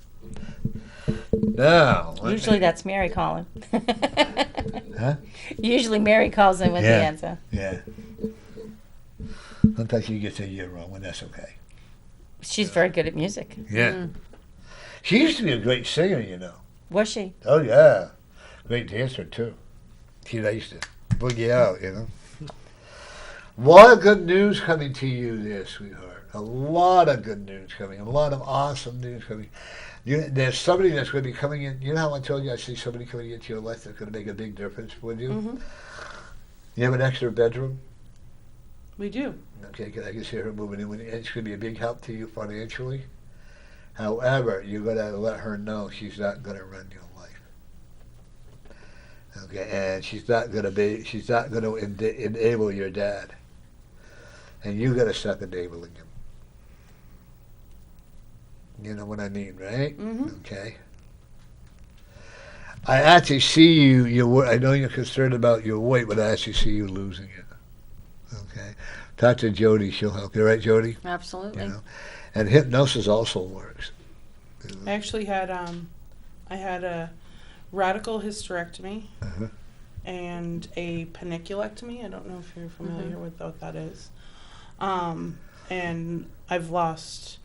Now. Usually that's Mary calling. Huh? Usually Mary calls in with the answer. Yeah. Sometimes she gets a year wrong, and that's okay. She's very good at music. Yeah. She used to be a great singer, you know. Was she? Oh, yeah. Great dancer, too. She used to boogie out, you know. A lot of good news coming to you there, sweetheart. A lot of good news coming. A lot of awesome news coming. There's somebody that's going to be coming in. You know how I told you I see somebody coming into your life that's going to make a big difference with you? You have an extra bedroom? We do. Okay, I can see her moving in. It's going to be a big help to you financially. However, you're going to let her know she's not going to run your life. Okay, and she's not going to enable your dad. And you got to stop enabling him. You know what I mean, right? Okay. I actually see you. I know you're concerned about your weight, but I actually see you losing it. Okay. Talk to Jodie; she'll help you, right, Jodie? Absolutely. You know? And hypnosis also works. You know? I actually had I had a radical hysterectomy and a paniculectomy. I don't know if you're familiar with what that is. And I've lost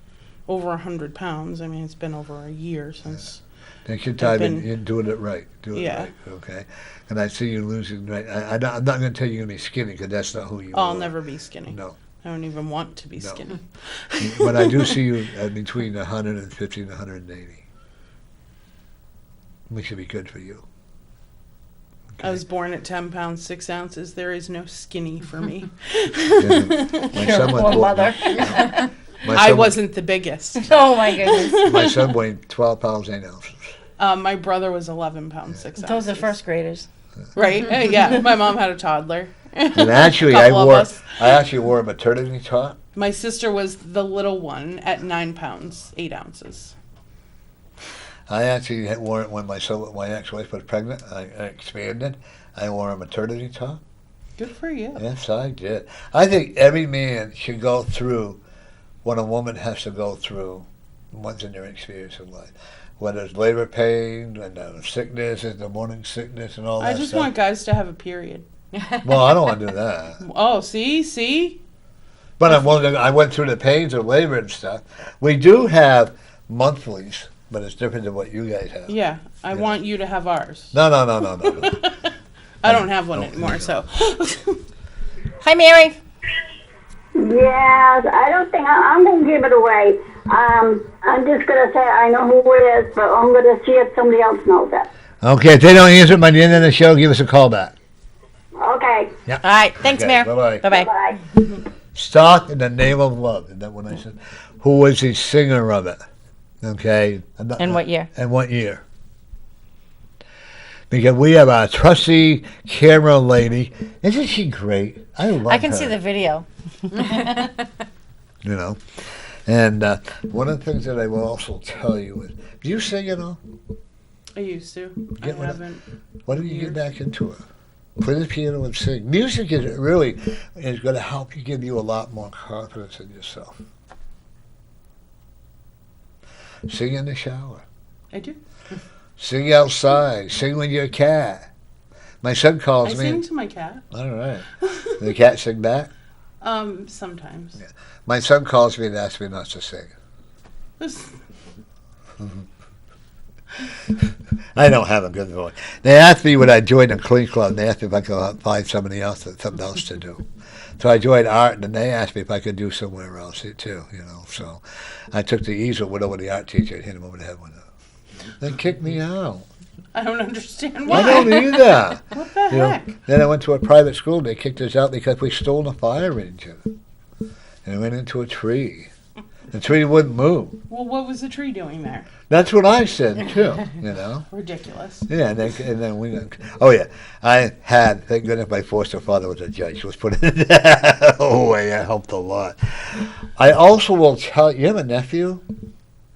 over 100 pounds. I mean, it's been over a year since. Take your time in doing it right. Do it right, okay? And I see you losing weight. I'm not going to tell you you're going to be skinny because that's not who you are. I'll never be skinny. No. I don't even want to be skinny. But I do see you between 150 and 180. Which should be good for you. I was born at 10 pounds, 6 ounces. There is no skinny for me. Your poor mother. I wasn't the biggest. Oh, my goodness. My son weighed 12 pounds, 8 ounces. My brother was 11 pounds, 6 ounces. Those are first graders. Right? Yeah. My mom had a toddler. And actually, I actually wore a maternity top. My sister was the little one at 9 pounds, 8 ounces. I actually wore it when my ex-wife was pregnant. I expanded. I wore a maternity top. Good for you. Yes, I did. I think every man should go through what a woman has to go through once in their experience in life. Whether it's labor pain and sickness and the morning sickness and all that I just want guys to have a period. Well, I don't want to do that. Oh, see? But I went through the pains of labor and stuff. We do have monthlies, but it's different than what you guys have. Yeah, I want you to have ours. No. I don't have one anymore, so. Hi, Mary. Yes, I don't think I'm going to give it away. I'm just going to say I know who it is, but I'm going to see if somebody else knows it. Okay, if they don't answer by the end of the show, give us a call back. Okay. Yep. All right. Thanks, Okay, Mary. bye-bye. Bye-bye. Bye. Stop in the Name of Love. Is that what I said? Who was the singer of it? Okay. And what year? And what year? Because we have a trusty camera lady. Isn't she great? I love her. I can see the video. You know. And one of the things that I will also tell you is, do you sing at all? I used to. I Get what- haven't. Why don't you get back into it? Play the piano and sing. Music is going to help you, give you a lot more confidence in yourself. Sing in the shower. I do. Sing outside. Sing with your cat. My son calls me. I sing to my cat. All right. The cat sing back? Sometimes. Yeah. My son calls me and asks me not to sing. I don't have a good voice. They asked me when I joined the Clean Club, and they asked me if I could find something else to do. So I joined art, and they asked me if I could do somewhere else too, So I took the easel, went over to the art teacher, and hit him over the head with it. They kicked me out. I don't understand why. I don't either. What the heck? Then I went to a private school, and they kicked us out because we stole a fire engine. And it went into a tree. The tree wouldn't move. Well, what was the tree doing there? That's what I said, too, Ridiculous. Yeah, and then we... Oh, yeah. I had... Thank goodness my foster father was a judge. He was put in that way. It helped a lot. I also will tell... You have a nephew?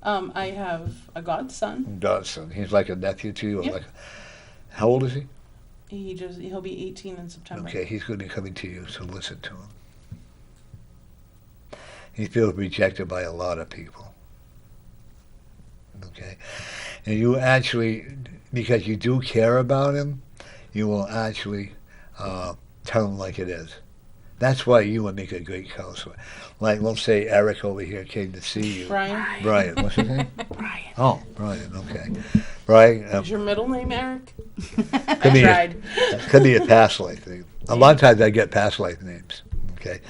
I have a godson. Godson. He's like a nephew to you? Yep. Like, how old is he? He'll be 18 in September. Okay, he's going to be coming to you, so listen to him. He feels rejected by a lot of people. Okay? And you actually, because you do care about him, you will actually tell him like it is. That's why you would make a great counselor. Like, let's say Eric over here came to see you. Brian. What's his name? Brian. Oh, Brian, okay. Brian. Is your middle name Eric? Could be could be a past life thing. A lot of times I get past life names, okay?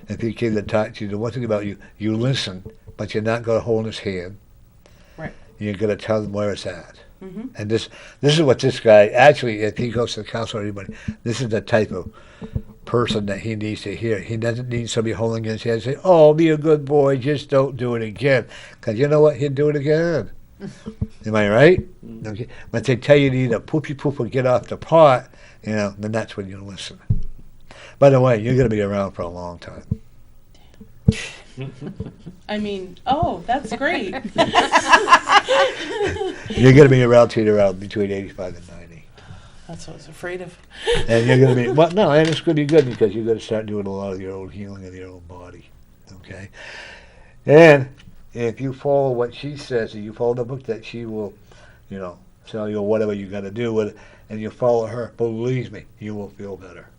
If he came to talk to you, the one thing about you listen, but you're not going to hold his hand. Right. You're going to tell him where it's at. Mm-hmm. And this is what this guy, actually, if he goes to the counselor or anybody, this is the type of person that he needs to hear. He doesn't need somebody holding his hand and say, oh, be a good boy, just don't do it again. Because you know what? He'll do it again. Am I right? Okay. But they tell you to either poopy poop or get off the pot, then that's when you listen. By the way, you're going to be around for a long time. I mean, that's great. You're going to be around till you're around between 85 and 90. That's what I was afraid of. And you're going to be, and it's going to be good because you're going to start doing a lot of your own healing of your own body. Okay? And if you follow what she says, and you follow the book that she will, tell you whatever you got to do with it, and you follow her, believe me, you will feel better.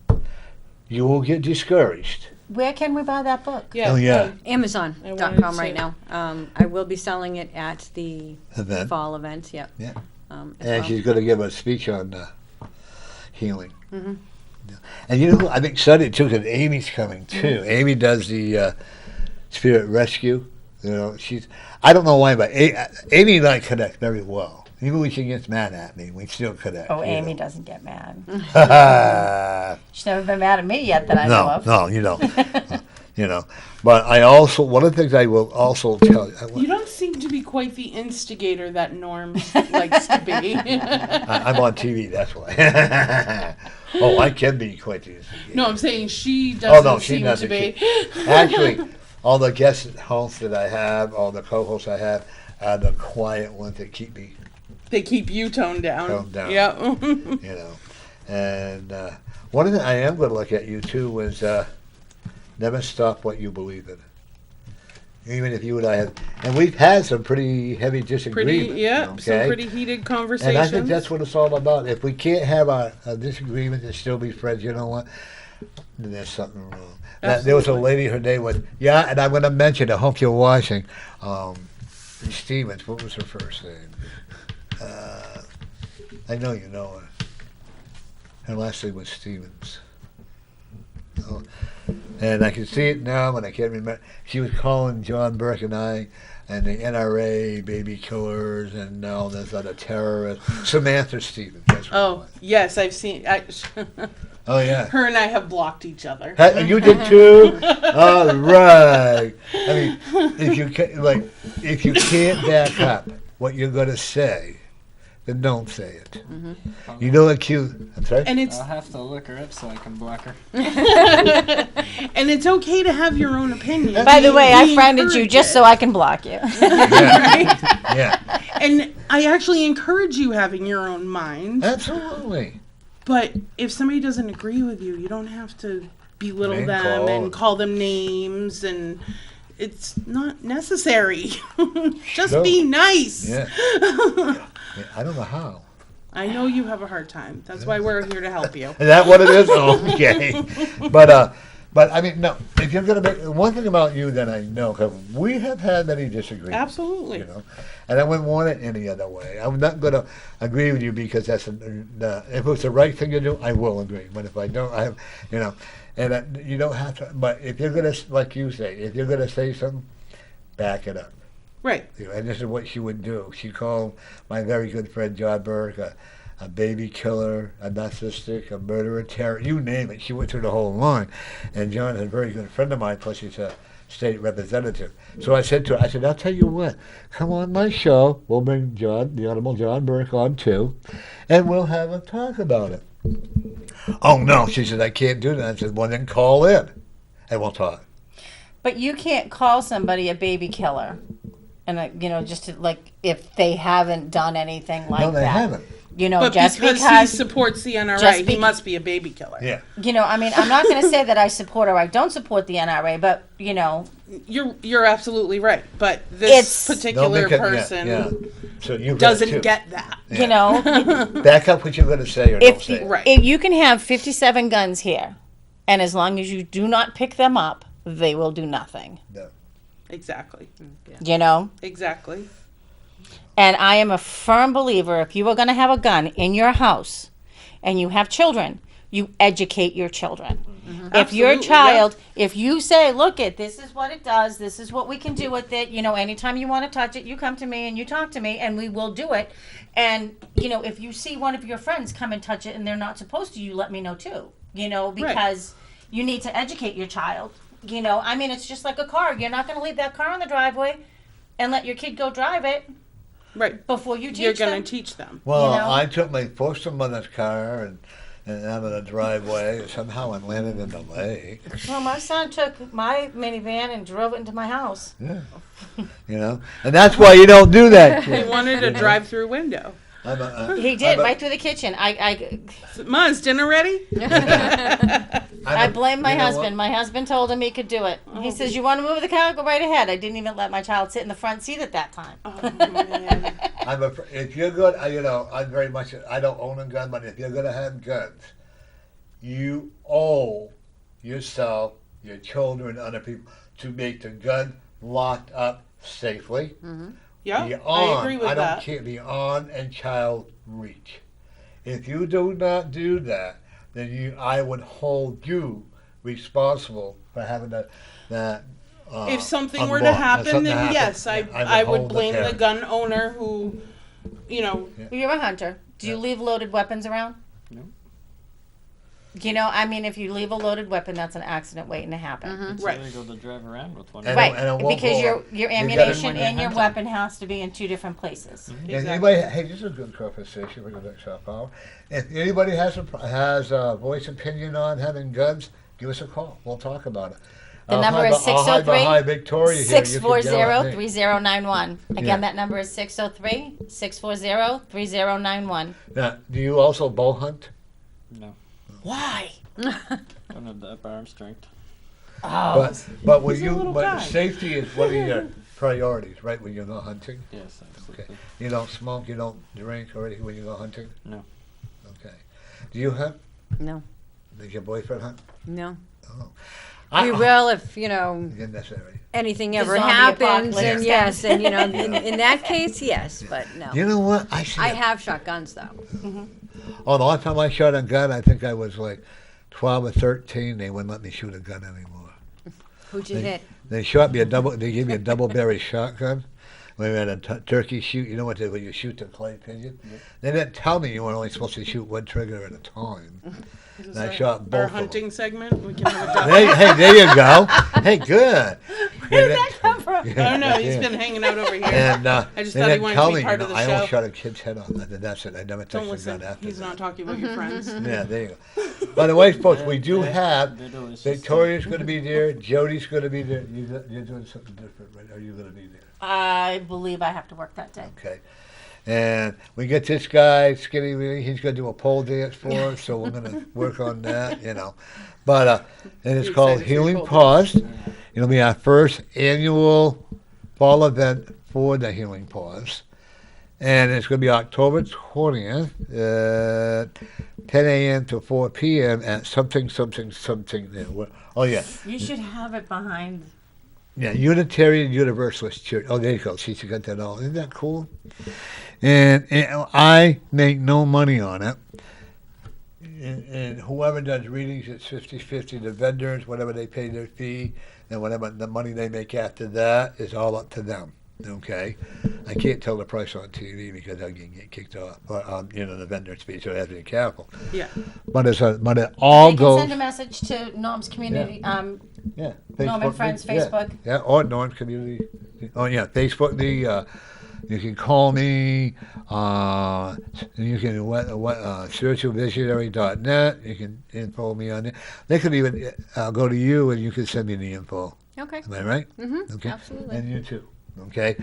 You will get discouraged. Where can we buy that book? Yeah. Oh, yeah. Amazon.com right now. I will be selling it at the fall event. Yep. Yeah. And she's going to give a speech on healing. Mm-hmm. Yeah. And I'm excited too because Amy's coming too. Mm-hmm. Amy does the Spirit Rescue. I don't know why, but Amy and I connect very well. Even when she gets mad at me, we still connect. Oh, Amy doesn't get mad. She's never been mad at me yet that I know of. No, you don't. But I also, one of the things I will also tell you. You don't seem to be quite the instigator that Norm likes to be. I'm on TV, that's why. I can be quite the instigator. No, I'm saying she doesn't seem to be. Actually, all the guest hosts that I have, all the co-hosts I have, are the quiet ones that keep me. They keep you toned down. Yeah. And one thing I am going to look at you too is never stop what you believe in. Even if you and I have, and we've had some pretty heavy disagreements. Some pretty heated conversations. And I think that's what it's all about. If we can't have a disagreement and still be friends, you know what? Then there's something wrong. There was a lady, her name was, and I'm going to mention, I hope you're watching, Stevens. What was her first name? I know you know her. Her last name was Stevens. Oh. And I can see it now, and I can't remember. She was calling John Burke and I and the NRA baby killers and all this other terrorists. Samantha Stevens. That's what yes, I've seen. Oh, yeah. Her and I have blocked each other. You did too? All right. I mean, if you can't back up what you're going to say, then don't say it. Mm-hmm. You know what cute? I'm sorry? And I'll have to look her up so I can block her. And it's okay to have your own opinion. By the way, I friended you just so I can block you. Right? Yeah. And I actually encourage you having your own mind. Absolutely. But if somebody doesn't agree with you, you don't have to belittle them and call them names and it's not necessary. Just No. be nice. Yeah. Yeah, I don't know how. I know you have a hard time. That's why we're here to help you. Is that what it is? Okay. But I mean, no. If you're gonna make one thing about you that I know, because we have had many disagreements. Absolutely. You know, and I wouldn't want it any other way. I'm not gonna agree with you because that's if it's the right thing to do, I will agree. But if I don't, I have, you know, and you don't have to. But if you're gonna, like you say, if you're gonna say something, back it up. Right. You know, and this is what she would do. She called my very good friend John Burke a baby killer, a narcissistic, a murderer, terror, you name it. She went through the whole line. And John is a very good friend of mine, plus he's a state representative. So I said to her, I'll tell you what, come on my show. We'll bring John, the Honorable John Burke, on too, and we'll have a talk about it. Oh, no, she said, I can't do that. I said, well, then call in, and we'll talk. But you can't call somebody a baby killer, and just to, like, if they haven't done anything like that. No, they haven't. But just because he supports the NRA, he must be a baby killer. Yeah. I mean, I'm not going to say that I support or I don't support the NRA, but You're absolutely right. But this particular person So you doesn't get that. Back up what you're going to say or don't say. Right. If you can have 57 guns here, and as long as you do not pick them up, they will do nothing. No. Exactly. Exactly. And I am a firm believer, if you are going to have a gun in your house and you have children, you educate your children. Mm-hmm. If your child, if you say, look, this is what it does, this is what we can do with it, anytime you want to touch it, you come to me and you talk to me and we will do it. And, if you see one of your friends come and touch it and they're not supposed to, you let me know too, because you need to educate your child. I mean, it's just like a car. You're not going to leave that car in the driveway and let your kid go drive it. Right. Before you teach them. You're going to teach them. Well, I took my forced him on his car and out of the driveway and somehow it landed in the lake. Well, my son took my minivan and drove it into my house. Yeah. And that's why you don't do that. He wanted a drive-through window. He did, right through the kitchen. Ma, is dinner ready? I blame my husband. My husband told him he could do it. He says, you want to move the car? Go right ahead. I didn't even let my child sit in the front seat at that time. Oh, man. If you're good, I'm very much, I don't own a gun, but if you're going to have guns, you owe yourself, your children, other people, to make the gun locked up safely. Mm-hmm. Yeah, I agree with that. I don't care, beyond and child reach. If you do not do that, then I would hold you responsible for having that. If something were to happen, then yes, I would blame the gun owner who, You're a hunter. Do you leave loaded weapons around? No. I mean, if you leave a loaded weapon, that's an accident waiting to happen. Mm-hmm. It's Right. illegal to drive around with one. Right, because your ammunition when you're and your hunting. weapon has to be in two different places. Exactly. Anybody, hey, this is a good conversation for the next half hour. If anybody has a voice opinion on having guns, give us a call. We'll talk about it. The number is 603-640-3091. Again, that number is 603-640-3091. Now, do you also bow hunt? No. Why? Don't have that arm strength. Oh. But when He's a little guy. safety is one of your priorities, right? When you go hunting. Yes, absolutely. Okay. You don't smoke, you don't drink or anything when you go hunting. No. Okay. Do you hunt? No. Does your boyfriend hunt? No. Oh. We will if, Again, that's all right. anything The ever zombie happens, apocalypse. and yes, and in that case, yes, but no. You know what? I have shotguns though. Oh, the last time I shot a gun, I think I was like 12 or 13. They wouldn't let me shoot a gun anymore. Who'd you hit? They gave me a double barrel shotgun. We had a turkey shoot. You know what? When you shoot the clay pigeon, they didn't tell me you were only supposed to shoot one trigger at a time. And I shot both Our of them. hunting segment. We can have a double. Hey, there you go. Hey, good. Where did that come from? I don't know. He's been hanging out over here. And I just they thought he didn't wanted tell to be me. part of the I show. almost shot a kid's head off. That's it. I never Don't touched a gun listen. after He's that. not talking about your friends. Yeah, there you go. By the way, folks, we do have They're delicious. Victoria's going to be there. Jody's going to be there. You're doing something different, right? Are you going to be there? I believe I have to work that day. Okay. And we get this guy, Skinny Willie, he's going to do a pole dance for us, so we're going to work on that, But, and it's You called excited for your Healing pole Paws. It'll be our first annual fall event for the Healing Paws. And it's going to be October 20th at 10 a.m. to 4 p.m. at something there. Oh, yeah. You should have it behind. Yeah, Unitarian Universalist Church. Oh, there you go. See, she got that all. Isn't that cool? And I make no money on it. And whoever does readings, it's 50-50. The vendors, whatever they pay their fee, and whatever the money they make after that is all up to them. Okay? I can't tell the price on TV because I can get kicked off. But, the vendor's fee, so I have to be careful. Yeah. But it all They can goes. send a message to Norm's community. Yeah. Norm and Friends Facebook. Yeah, or Norm Community. Oh, yeah, Facebook. You can call me. You can spiritualvisionary.net. You can info me on it. They could even go to you and you can send me the info. Okay. Am I right? Mm-hmm. Okay. Absolutely. And you too. Okay.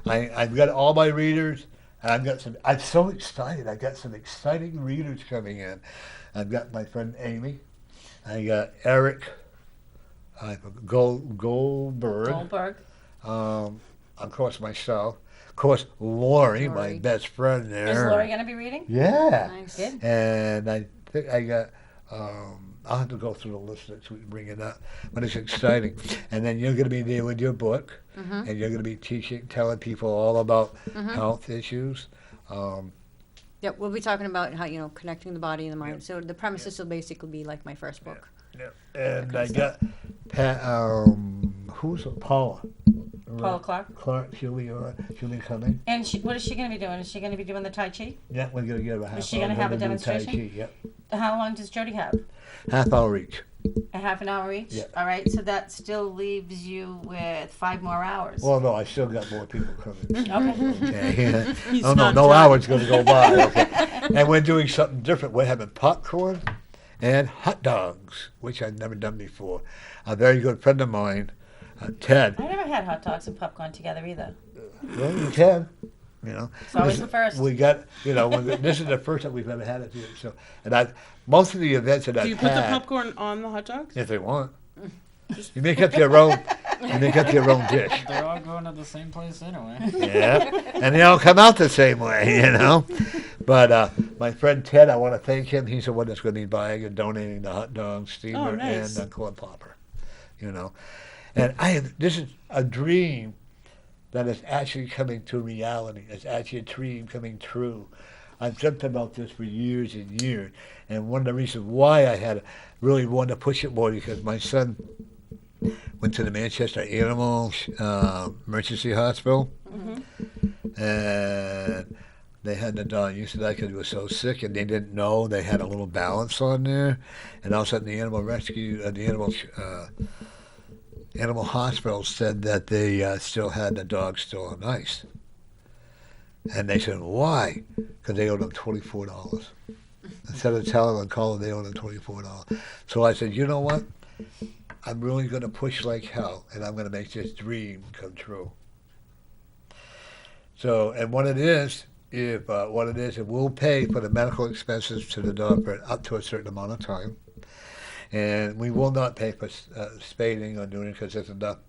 I've got all my readers. And I'm so excited. I got some exciting readers coming in. I've got my friend Amy. I got Eric. Goldberg. Of course, myself. Of course, Lori, my best friend there. Is Lori going to be reading? Yeah. Nice. Good. And I think I got, I'll have to go through the list next week and bring it up. But it's exciting. And then you're going to be there with your book. Mm-hmm. And you're going to be telling people all about health issues. Yeah, we'll be talking about how, connecting the body and the mind. So the premises will basically be like my first book. Yeah. And I got Pat, who's it? Paula. Paula Clark. Clark, she'll be coming. And what is she going to be doing? Is she going to be doing the Tai Chi? Yeah, we're going to give her a half hour. Is she going to have a We're gonna do Tai demonstration? Chi, yep. How long does Jodie have? Half hour each. A half an hour each? Yeah. All right, so that still leaves you with 5 more hours. Well, no, I still got more people coming. Okay. Okay. He's Oh, not no done. hour's going to go by. Okay. And we're doing something different. We're having popcorn and hot dogs, which I've never done before. A very good friend of mine, Ted. I never had hot dogs and popcorn together either. Well, you can. It's always the first. We got, this is the first time we've ever had it here. So, and most of the events that Do I've you put the had, popcorn on the hot dogs? if they want, you make up your own. You make up your own dish. They're all going to the same place anyway. Yeah, and they all come out the same way, But my friend Ted, I want to thank him. He's the one that's going to be buying and donating the hot dog steamer nice. and the corn popper, And this is a dream that is actually coming to reality. It's actually a dream coming true. I've dreamt about this for years and years, and one of the reasons why I really wanted to push it more because my son went to the Manchester Animal Emergency Hospital, and they had the dog used to that because he was so sick, and they didn't know they had a little balance on there, and all of a sudden the animal rescue, animal hospital said that they still had the dog still on ice, and they said why? Because they owed them $24. Instead of telling them, call them, they owed them $24. So I said, you know what? I'm really going to push like hell, and I'm going to make this dream come true. So, and what it is, it will pay for the medical expenses to the dog for up to a certain amount of time, and we will not pay for spading or doing it because there's enough,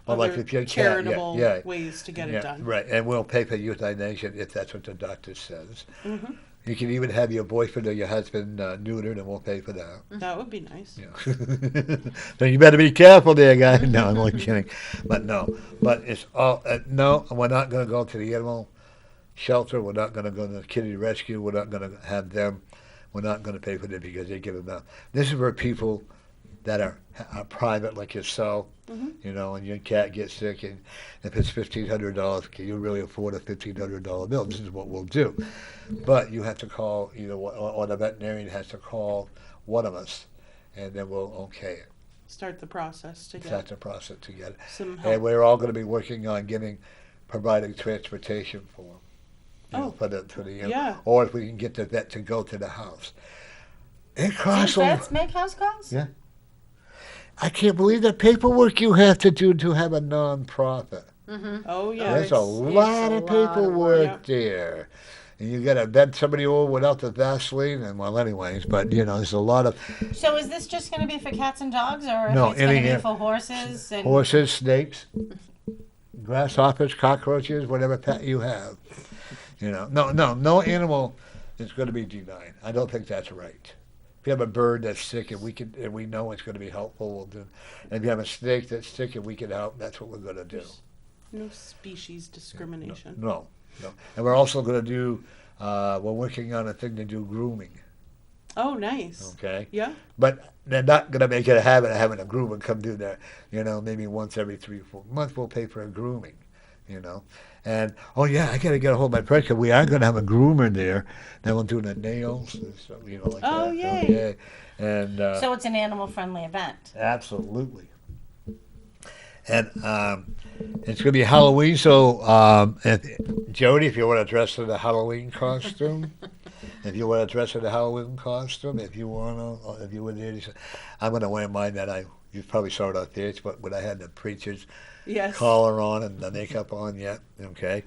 But like if you're charitable ways to get it done. Right, and we'll pay for euthanasia if that's what the doctor says. Mm-hmm. You can even have your boyfriend or your husband neutered, and we'll pay for that. That would be nice. Yeah. So you better be careful there, guys. No, I'm only kidding. But it's all, no, we're not going to go to the animal shelter. We're not going to go to the kitty rescue. We're not going to have them. We're not going to pay for them because they get enough. This is for people that are private, like yourself, and your cat gets sick, and if it's $1,500, can you really afford a $1,500 bill? This is what we'll do. But you have to call, or the veterinarian has to call one of us, and then we'll okay it. Start the process to get some help. And we're all going to be working on providing transportation for them. For the or if we can get the vet to go to the house. It costs Do vets make house calls? Yeah. I can't believe the paperwork you have to do to have a non-profit. Oh yeah. There's a lot of paperwork there. And you got to vet somebody over without the Vaseline, and well, anyways, but there's a lot of So is this just going to be for cats and dogs, or No, if it's going to any- be for horses? And horses, snakes, grasshoppers, cockroaches, whatever pet you have. No animal is going to be denied. I don't think that's right. If you have a bird that's sick and we know it's going to be helpful, we'll do. And if you have a snake that's sick and we can help, that's what we're going to do. No species discrimination. No. And we're also going to do. We're working on a thing to do grooming. Oh, nice. Okay. Yeah. But they're not going to make it a habit of having a groomer come do that. Maybe once every 3 or 4 months we'll pay for a grooming. And I got to get a hold of my friend because we are going to have a groomer there. Then we'll do the nails and stuff, like that. Oh, yay. And so it's an animal-friendly event. absolutely. And it's going to be Halloween, so Jody, if you want to dress in a Halloween costume, if you want to dress in a Halloween costume, if you would, I'm going to wear mine that you probably saw it out there. It's when I had the preacher's collar on and the makeup on. Yeah, okay.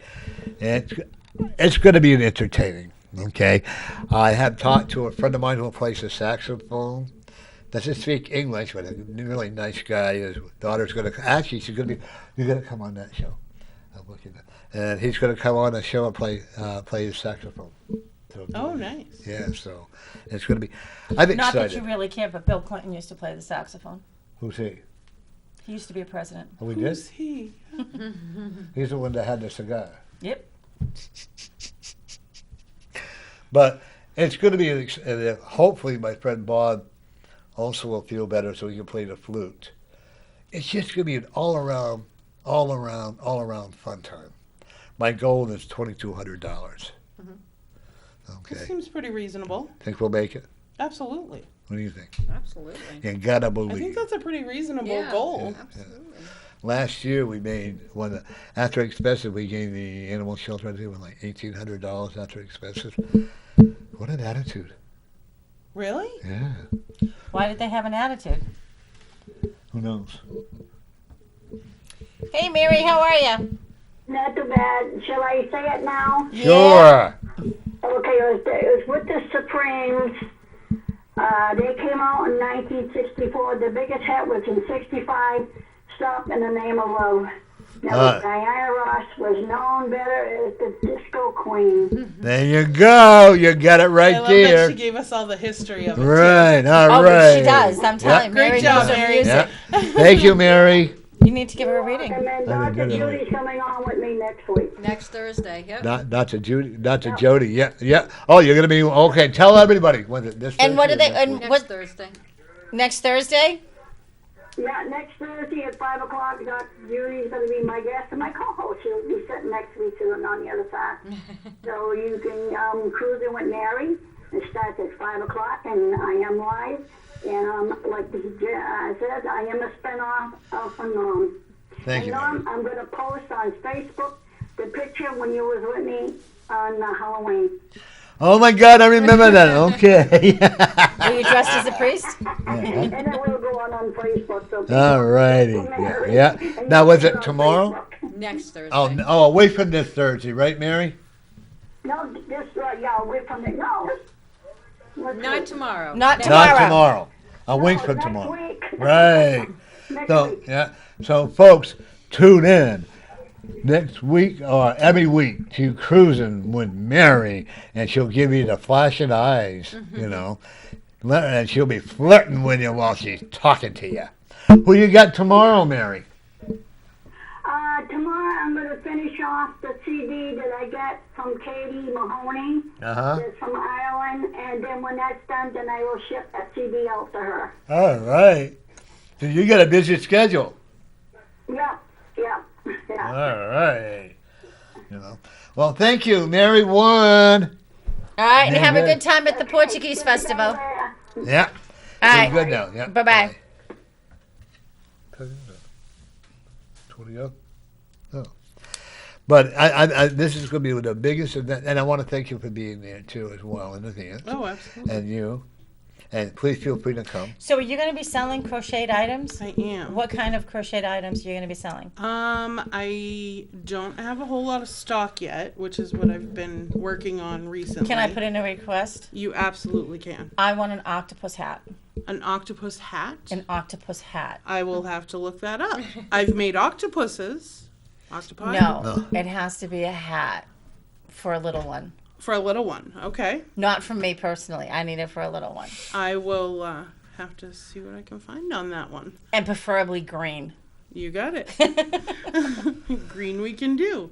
And it's going to be entertaining. Okay, I have talked to a friend of mine who plays the saxophone. Doesn't speak English, but a really nice guy. His daughter's going to she's going to be. You're going to come on that show. I'm looking at, and he's going to come on the show and play his saxophone. So, nice. Yeah, so it's going to be. I'm excited. Not that you really care, but Bill Clinton used to play the saxophone. Who's he? He used to be a president. Oh, we Who's did. he? He's the one that had the cigar. Yep. But it's going to be. Hopefully, my friend Bob also will feel better, so he can play the flute. It's just going to be an all around fun time. My goal is $2,200. Okay. That seems pretty reasonable. Think we'll make it? Absolutely. What do you think? Absolutely. You gotta I think believe. that's a pretty reasonable goal. Absolutely. Last year we made one after expenses. We gave the animal shelter, I think, like $1,800 after expenses. What an attitude! Really? Yeah. Why did they have an attitude? Who knows? Hey, Mary, how are you? Not too bad. Shall I say it now? Sure. Okay, it was with the Supremes. They came out in 1964. The biggest hit was in 65, Stop in the Name of Love. Now, Diana Ross was known better as the disco queen. There you go. You got it right I love there. that she gave us all the history of it. Right. All Oh, right. she does. I'm telling you, Mary Great job, knows her Mary. music. Yeah. Thank you, Mary. You need to give her a reading. And then I Dr. did it Judy's coming on with me next week. Next Thursday, yep. Not to Judy. Not to Jody. Yeah. Oh, you're gonna be okay. Tell everybody. Was it this? And what do Thursday they? or And next week? Next what? Thursday. Next Thursday? Yeah, next Thursday at 5 o'clock, Dr. Judy's going to be my guest and my co-host. She'll be sitting next to me too and on the other side. So you can cruise in with Mary. It starts at 5 o'clock, and I am live. And like I said, I am a spinoff of Norm. Thank you. Norm, I'm going to post on Facebook the picture when you was with me on Halloween. Oh my God, I remember that. Okay. Are you dressed as a priest? And it will go on Facebook. So All righty. Yeah. Now, was it tomorrow? Next Thursday. Oh, away from this Thursday, right, Mary? No, this, away from it. No. Not tomorrow. Not Next- tomorrow. Not tomorrow. A week from next tomorrow. week. Right. Next So, week. yeah. So, folks, tune in next week or every week to Cruising with Mary, and she'll give you the flashing eyes, and she'll be flirting with you while she's talking to you. Who you got tomorrow, Mary? Tomorrow I'm going to finish off the CD that I got from Katie Mahoney. That's from Ireland, and then when that's done, then I will ship that CD out to her. All right. So you got a busy schedule. Yeah. All right. Well, thank you, Mary. One. All right, and have a good time at the Portuguese Festival. Yeah. All right. Good now. Yeah. Bye-bye. 20 up. Oh. But I this is going to be the biggest event, and I want to thank you for being there too as well in advance. Oh, absolutely. And you. And please feel free to come. So are you going to be selling crocheted items? I am. What kind of crocheted items are you going to be selling? I don't have a whole lot of stock yet, which is what I've been working on recently. Can I put in a request? You absolutely can. I want an octopus hat. An octopus hat? An octopus hat. I will have to look that up. I've made octopuses. Octopi? No, it has to be a hat for a little one. For a little one. Okay. Not for me personally. I need it for a little one. I will have to see what I can find on that one. And preferably green. You got it. Green we can do.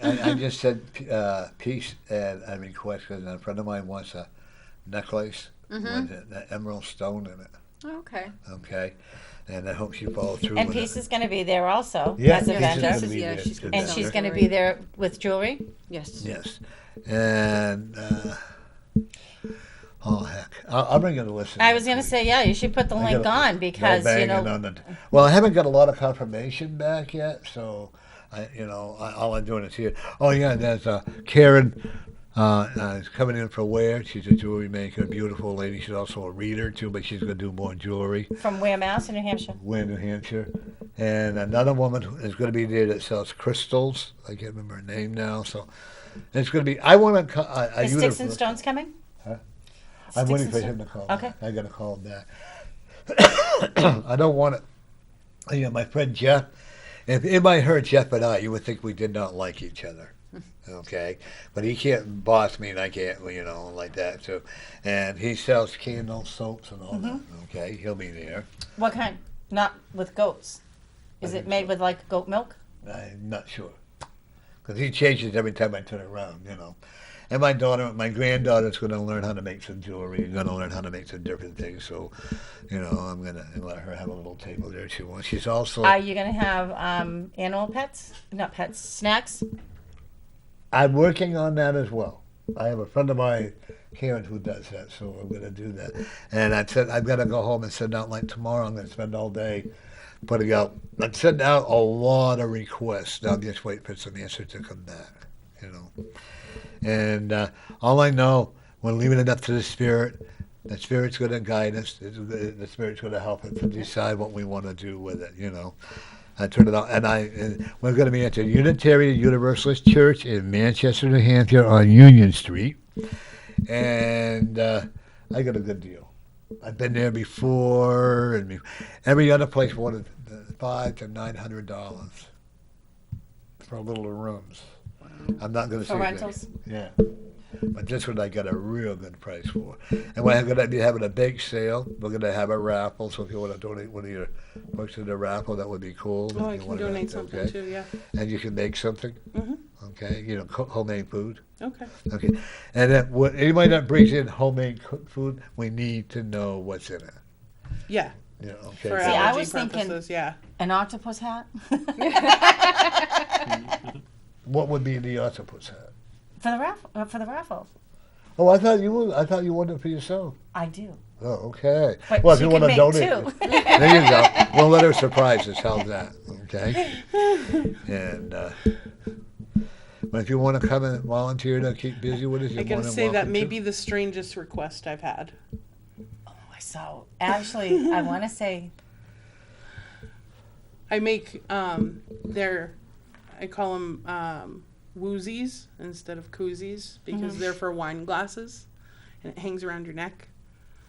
I just said peace and I request because a friend of mine wants a necklace with an emerald stone in it. Okay. Okay. And I hope she follows through And with Peace it. is going to be there also Yeah, as a Peace is vendor. gonna be Yeah, there she's to gonna And vendor. she's going to be there with jewelry. Yes. Yes. And, oh, heck. I'll bring you the list. I was going to say, yeah, you should put the I link gotta- on because, no you banging know, on the- well, I haven't got a lot of confirmation back yet, so all I'm doing is here. Oh yeah, there's Karen is coming in for wear. She's a jewelry maker, beautiful lady. She's also a reader too, but she's going to do more jewelry. from Ware, Mass. in New Hampshire. Ware, New Hampshire, and another woman is going to be there that sells crystals. I can't remember her name now. So it's going to be. I want to. Is Sticks and Stones coming? I'm Sticks waiting and for Stones? him to call. Okay. Back. I got to call him back. I don't want it. You know, my friend Jeff. If anybody heard Jeff and I, you would think we did not like each other. Okay, but he can't boss me, and I can't, like that. So, and he sells candles, soaps, and all that. Okay, he'll be there. What kind? Not with goats. Is it made with like goat milk? I'm not sure, because he changes every time I turn around. And my granddaughter's going to learn how to make some jewelry. Going to learn how to make some different things. So, I'm going to let her have a little table there if she wants. She's also. Are you going to have animal pets? Not pets, snacks? I'm working on that as well. I have a friend of mine, Karen, who does that, so I'm going to do that. And I said I've got to go home and send out, like tomorrow, I'm going to spend all day putting out. I'm sending out a lot of requests. Now I'm just waiting for some answers to come back, And all I know, we're leaving it up to the Spirit. The Spirit's going to guide us. The Spirit's going to help us to decide what we want to do with it, I turned it out, and we're going to be at the Unitarian Universalist Church in Manchester, New Hampshire, on Union Street, and I got a good deal. I've been there before, and every other place wanted $500 to $900 for a little rooms. I'm not going to say For rentals? Yeah. But this one I got a real good price for. And we're going to be having a bake sale. We're going to have a raffle, so if you want to donate one of your books to the raffle, that would be cool. Oh, I If you can want to, donate something too, yeah. And you can make something. Mm-hmm. Okay, homemade food. Okay. Okay. And then anybody that brings in homemade cooked food, we need to know what's in it. Yeah. Okay. For See, I allergy was thinking- purposes, yeah. An octopus hat? What would be the octopus hat? For the raffle. Oh, I thought you wanted it for yourself. I do. Oh, okay. But Well, if she you can want to make donate, two. there you go. We'll let her surprise us. How's that? Okay. And but if you want to come and volunteer to keep busy with us, you're I gotta more than say that welcome may to. be the strangest request I've had. So, actually, I want to say, I make I call them woozies instead of koozies because they're for wine glasses, and it hangs around your neck,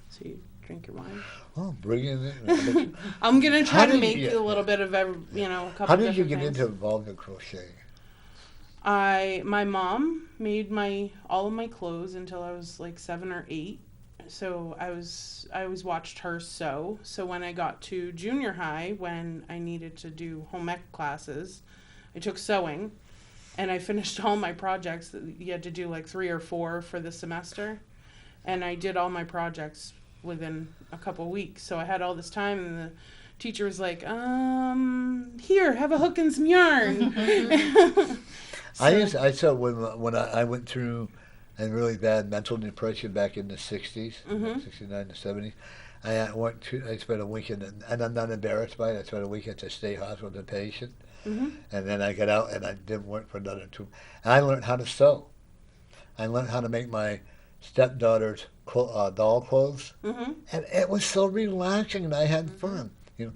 so you drink your wine. Oh, bring it in. I'm gonna try How to did make you- a little bit of every, a couple. How did you different get things. into involved in crocheting? My mom made all of my clothes until I was like 7 or 8. So I always watched her sew. So when I got to junior high, when I needed to do home ec classes, I took sewing, and I finished all my projects that you had to do like 3 or 4 for the semester, and I did all my projects within a couple weeks. So I had all this time, and the teacher was like, "Here, have a hook and some yarn." I saw when I went through a really bad mental depression back in the 60s, 69 to 70s. I spent a week and I'm not embarrassed by it. I spent a week at the state hospital with a patient. And then I got out and I didn't work for another 2. And I learned how to sew. I learned how to make my stepdaughter's doll clothes, Mm-hmm. and it was so relaxing, and I had fun. You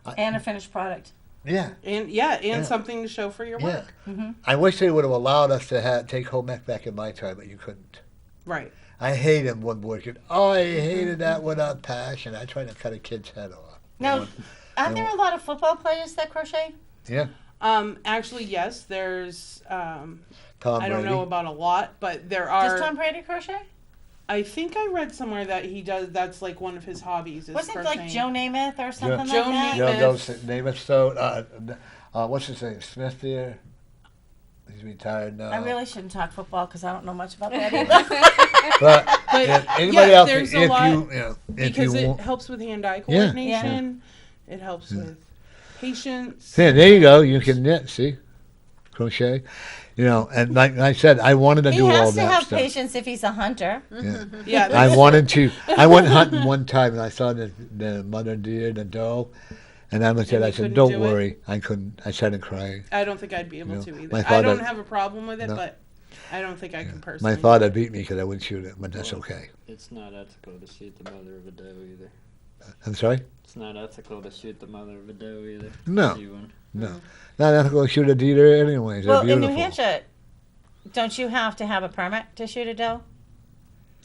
know, And a finished product. yeah. And something to show for your Yeah. work. I wish they would have allowed us to take home ec back in my time, but you couldn't. Right. I hated woodworking. Oh, I hated that with a passion. I tried to cut a kid's head off. Now, aren't there a lot of football players that crochet? Yeah. Actually, yes. There's. Tom I don't Brady. know about a lot, but there are. Does Tom Brady crochet? I think I read somewhere that he does. That's like one of his hobbies. Is Wasn't it crocheting. like Joe Namath or something Joe like that? Namath. Yeah, those name it. So, what's his name? Smith there. He's retired now. I really shouldn't talk football because I don't know much about that either. But But, anybody yeah, else, there's if a lot- you know, if because you it want, helps with hand-eye Yeah. coordination. It helps with patience. yeah, there you go. You can knit. See, crochet. You know, and like I said, I wanted to He do all has to that have stuff. patience if he's a hunter. Yeah. Yeah, I that's- wanted to. I went hunting one time, and I saw the mother deer, the doe, and I looked at And it. I you said, couldn't "Don't do it? worry." I couldn't. I started crying. I don't think I'd be able No. to My either. I father- don't have a problem with it, No. but I don't think I can personally. My father beat me because I wouldn't shoot it, but that's Well, okay. It's not ethical to shoot the mother of a doe either. I'm sorry. It's not ethical to shoot the mother of a doe either. No. See one. No, not ethical to shoot a deer anyways. They're Well, in beautiful. New Hampshire, don't you have to have a permit to shoot a doe?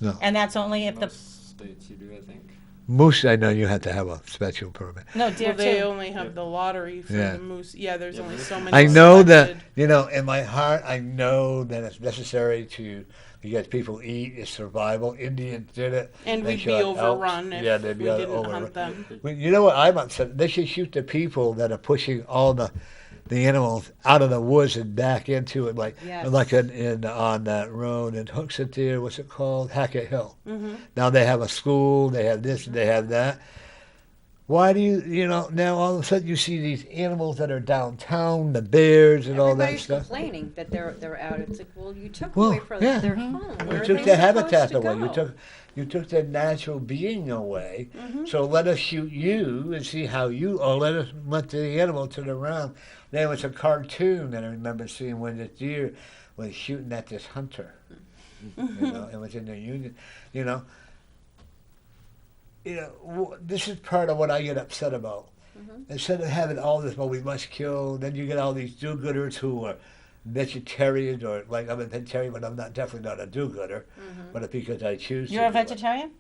No. And that's only if the Most states you do, I think. Moose, I know you have to have a special permit. no deer Well, they too. only have the lottery for Yeah. the moose. Yeah, there's Yeah, only but- so many. I know that, selected. you know, in my heart, I know that it's necessary because people eat, it's survival. Indians did it. And They we'd be shot elks. overrun if Yeah, they'd be we didn't overrun. hunt them. Well, you know what I'm upset? They should shoot the people that are pushing all the animals out of the woods and back into it, like Yes. on that road and hooks it there. What's it called? Hackett Hill. Mm-hmm. Now they have a school. They have this. They have that. Why do you know? Now all of a sudden you see these animals that are downtown, the bears and all that Everybody's stuff. complaining that they're out. It's like, well, you took Well, away from yeah. their home. Where You are took they their supposed habitat to away. go? You took their natural being away. So let us shoot you and see how you. Or let the animal turn around. There was a cartoon that I remember seeing when this deer was shooting at this hunter. You know, it was in the Union. You know, this is part of what I get upset about. Instead of having all this, well, we must kill, then you get all these do-gooders who are vegetarians, or like I'm a vegetarian, but I'm definitely not a do-gooder. But it's because I choose You're a to. do it. vegetarian?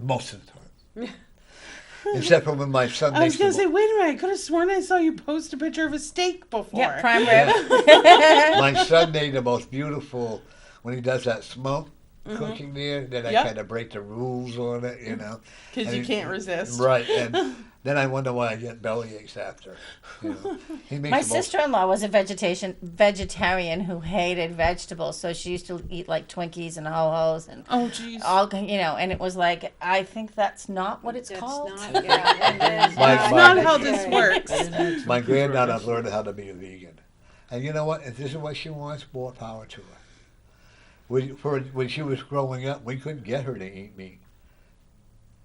Most of the time. Except for when my son I was makes gonna the- say, wait a minute. I could have sworn I saw you post a picture of a steak before. Yeah, prime rib. my son made the most beautiful, when he does that smoke cooking there, then I Yep. kind of break the rules on it, you know. Because you And- can't resist. Right, and then I wonder why I get belly aches after. You know. He makes My the most- sister-in-law was a vegetarian who hated vegetables, so she used to eat like Twinkies and Ho-Hos and Oh, jeez. all, and it was like, I think that's not what it's That's called. not, yeah, That's Not how this works. My granddaughter learned how to be a vegan. And you know what? If this is what she wants, more power to her. When she was growing up, we couldn't get her to eat meat.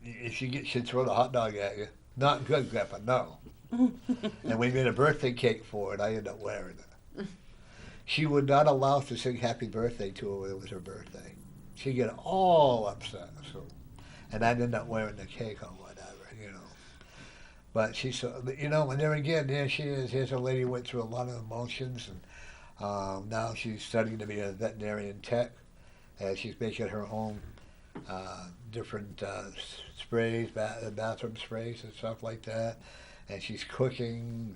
If she'd throw the hot dog at you. Not good, Grandpa, no. And we made a birthday cake for it. I ended up wearing it. She would not allow us to sing happy birthday to her when it was her birthday. She'd get all upset. So, and I'd end up wearing the cake or whatever, you know. But she's, you know, and there again, there she is. Here's a lady who went through a lot of emotions, and now she's studying to be a veterinarian tech, and she's making her own different sprays, bathroom sprays and stuff like that. And she's cooking.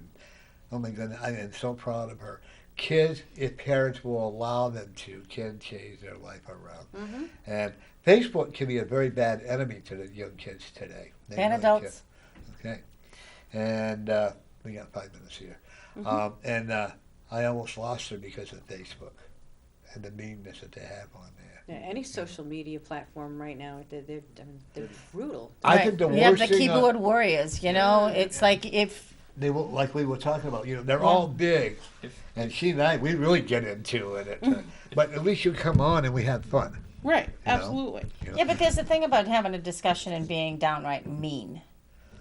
Oh my goodness, I am so proud of her. Kids, if parents will allow them to, can change their life around. And Facebook can be a very bad enemy to the young kids today. They And really adults. can. Okay. And we got 5 minutes here. And I almost lost her because of Facebook and the meanness that they have on there. Yeah, any social media platform right now, they're brutal. I think the We have worst the thing keyboard warriors, it's like if they will, like we were talking about, you know, they're all big, and she and I, we really get into it. But at least you come on and we have fun. Right. know? Absolutely. You know? yeah, but there's the thing about having a discussion and being downright mean.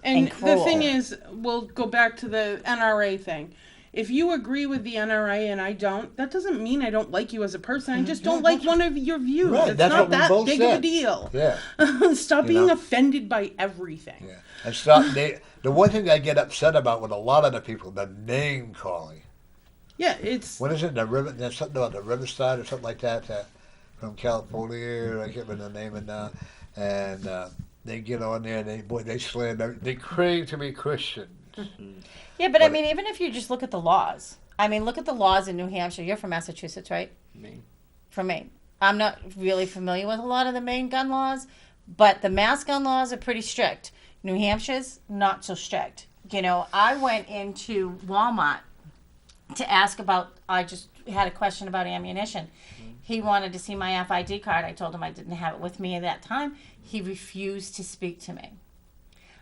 And And the cruel. thing is, we'll go back to the NRA thing. If you agree with the NRA and I don't, that doesn't mean I don't like you as a person. I just don't like one of your views. Right, It's that's not what we that both big said. of a deal. Yeah. Stop You being know? offended by everything. Yeah. And stop. The one thing I get upset about with a lot of the people, the name calling. Yeah, it's What is it? The river? There's something about the Riverside or something like that. From California, I can't remember the name of now. And they get on there and they slam. They claim to be Christians. Yeah, but I mean, even if you just look at the laws. I mean, look at the laws in New Hampshire. You're from Massachusetts, right? Maine. From Maine. I'm not really familiar with a lot of the Maine gun laws, but the Mass gun laws are pretty strict. New Hampshire's not so strict. You know, I went into Walmart to ask about, I just had a question about ammunition. He wanted to see my FID card. I told him I didn't have it with me at that time. He refused to speak to me.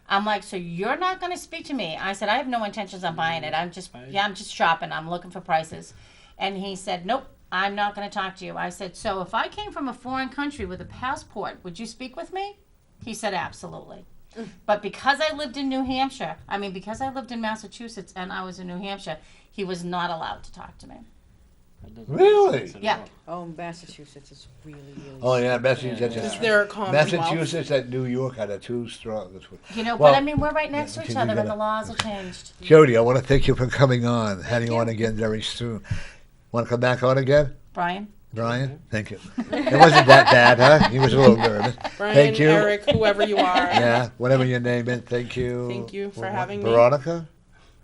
I'm like, so you're not going to speak to me? I said, I have no intentions on buying it. I'm just shopping. I'm looking for prices. And he said, nope, I'm not going to talk to you. I said, so if I came from a foreign country with a passport, would you speak with me? He said, absolutely. But because I lived in New Hampshire, because I lived in Massachusetts and I was in New Hampshire, he was not allowed to talk to me. Really? Yeah. Oh, Massachusetts is really, really. Oh yeah, Massachusetts. Is there a Commonwealth? Massachusetts and New York are the two strongest. You know, Well, but I mean, we're right next to each can you other get and the a- laws have changed. Jodie, I want to thank you for coming on. Having you you. on again very soon. Want to come back on again, Brian? Brian? Thank you. It wasn't that bad, huh? He was a little nervous. Brian, Thank you. Eric, whoever you are. Yeah, whatever your name is. Thank you. Thank you for having me. Veronica?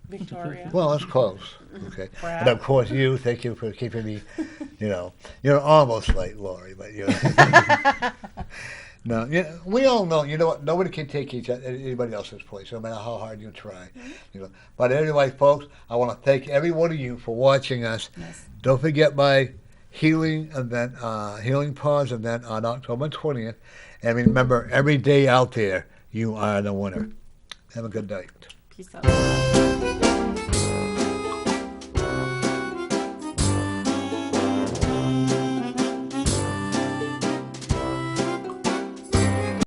Victoria. Well, that's close. Okay. Brad. And of course you. Thank you for keeping me. You're almost late, Lori, but you're. No, we all know. You know what? Nobody can take anybody else's place, no matter how hard you try. But anyway, folks, I want to thank every one of you for watching us. Yes. Don't forget my healing event, Healing Pause event on October 20th. And remember, every day out there, you are the winner. Have a good night. Peace out.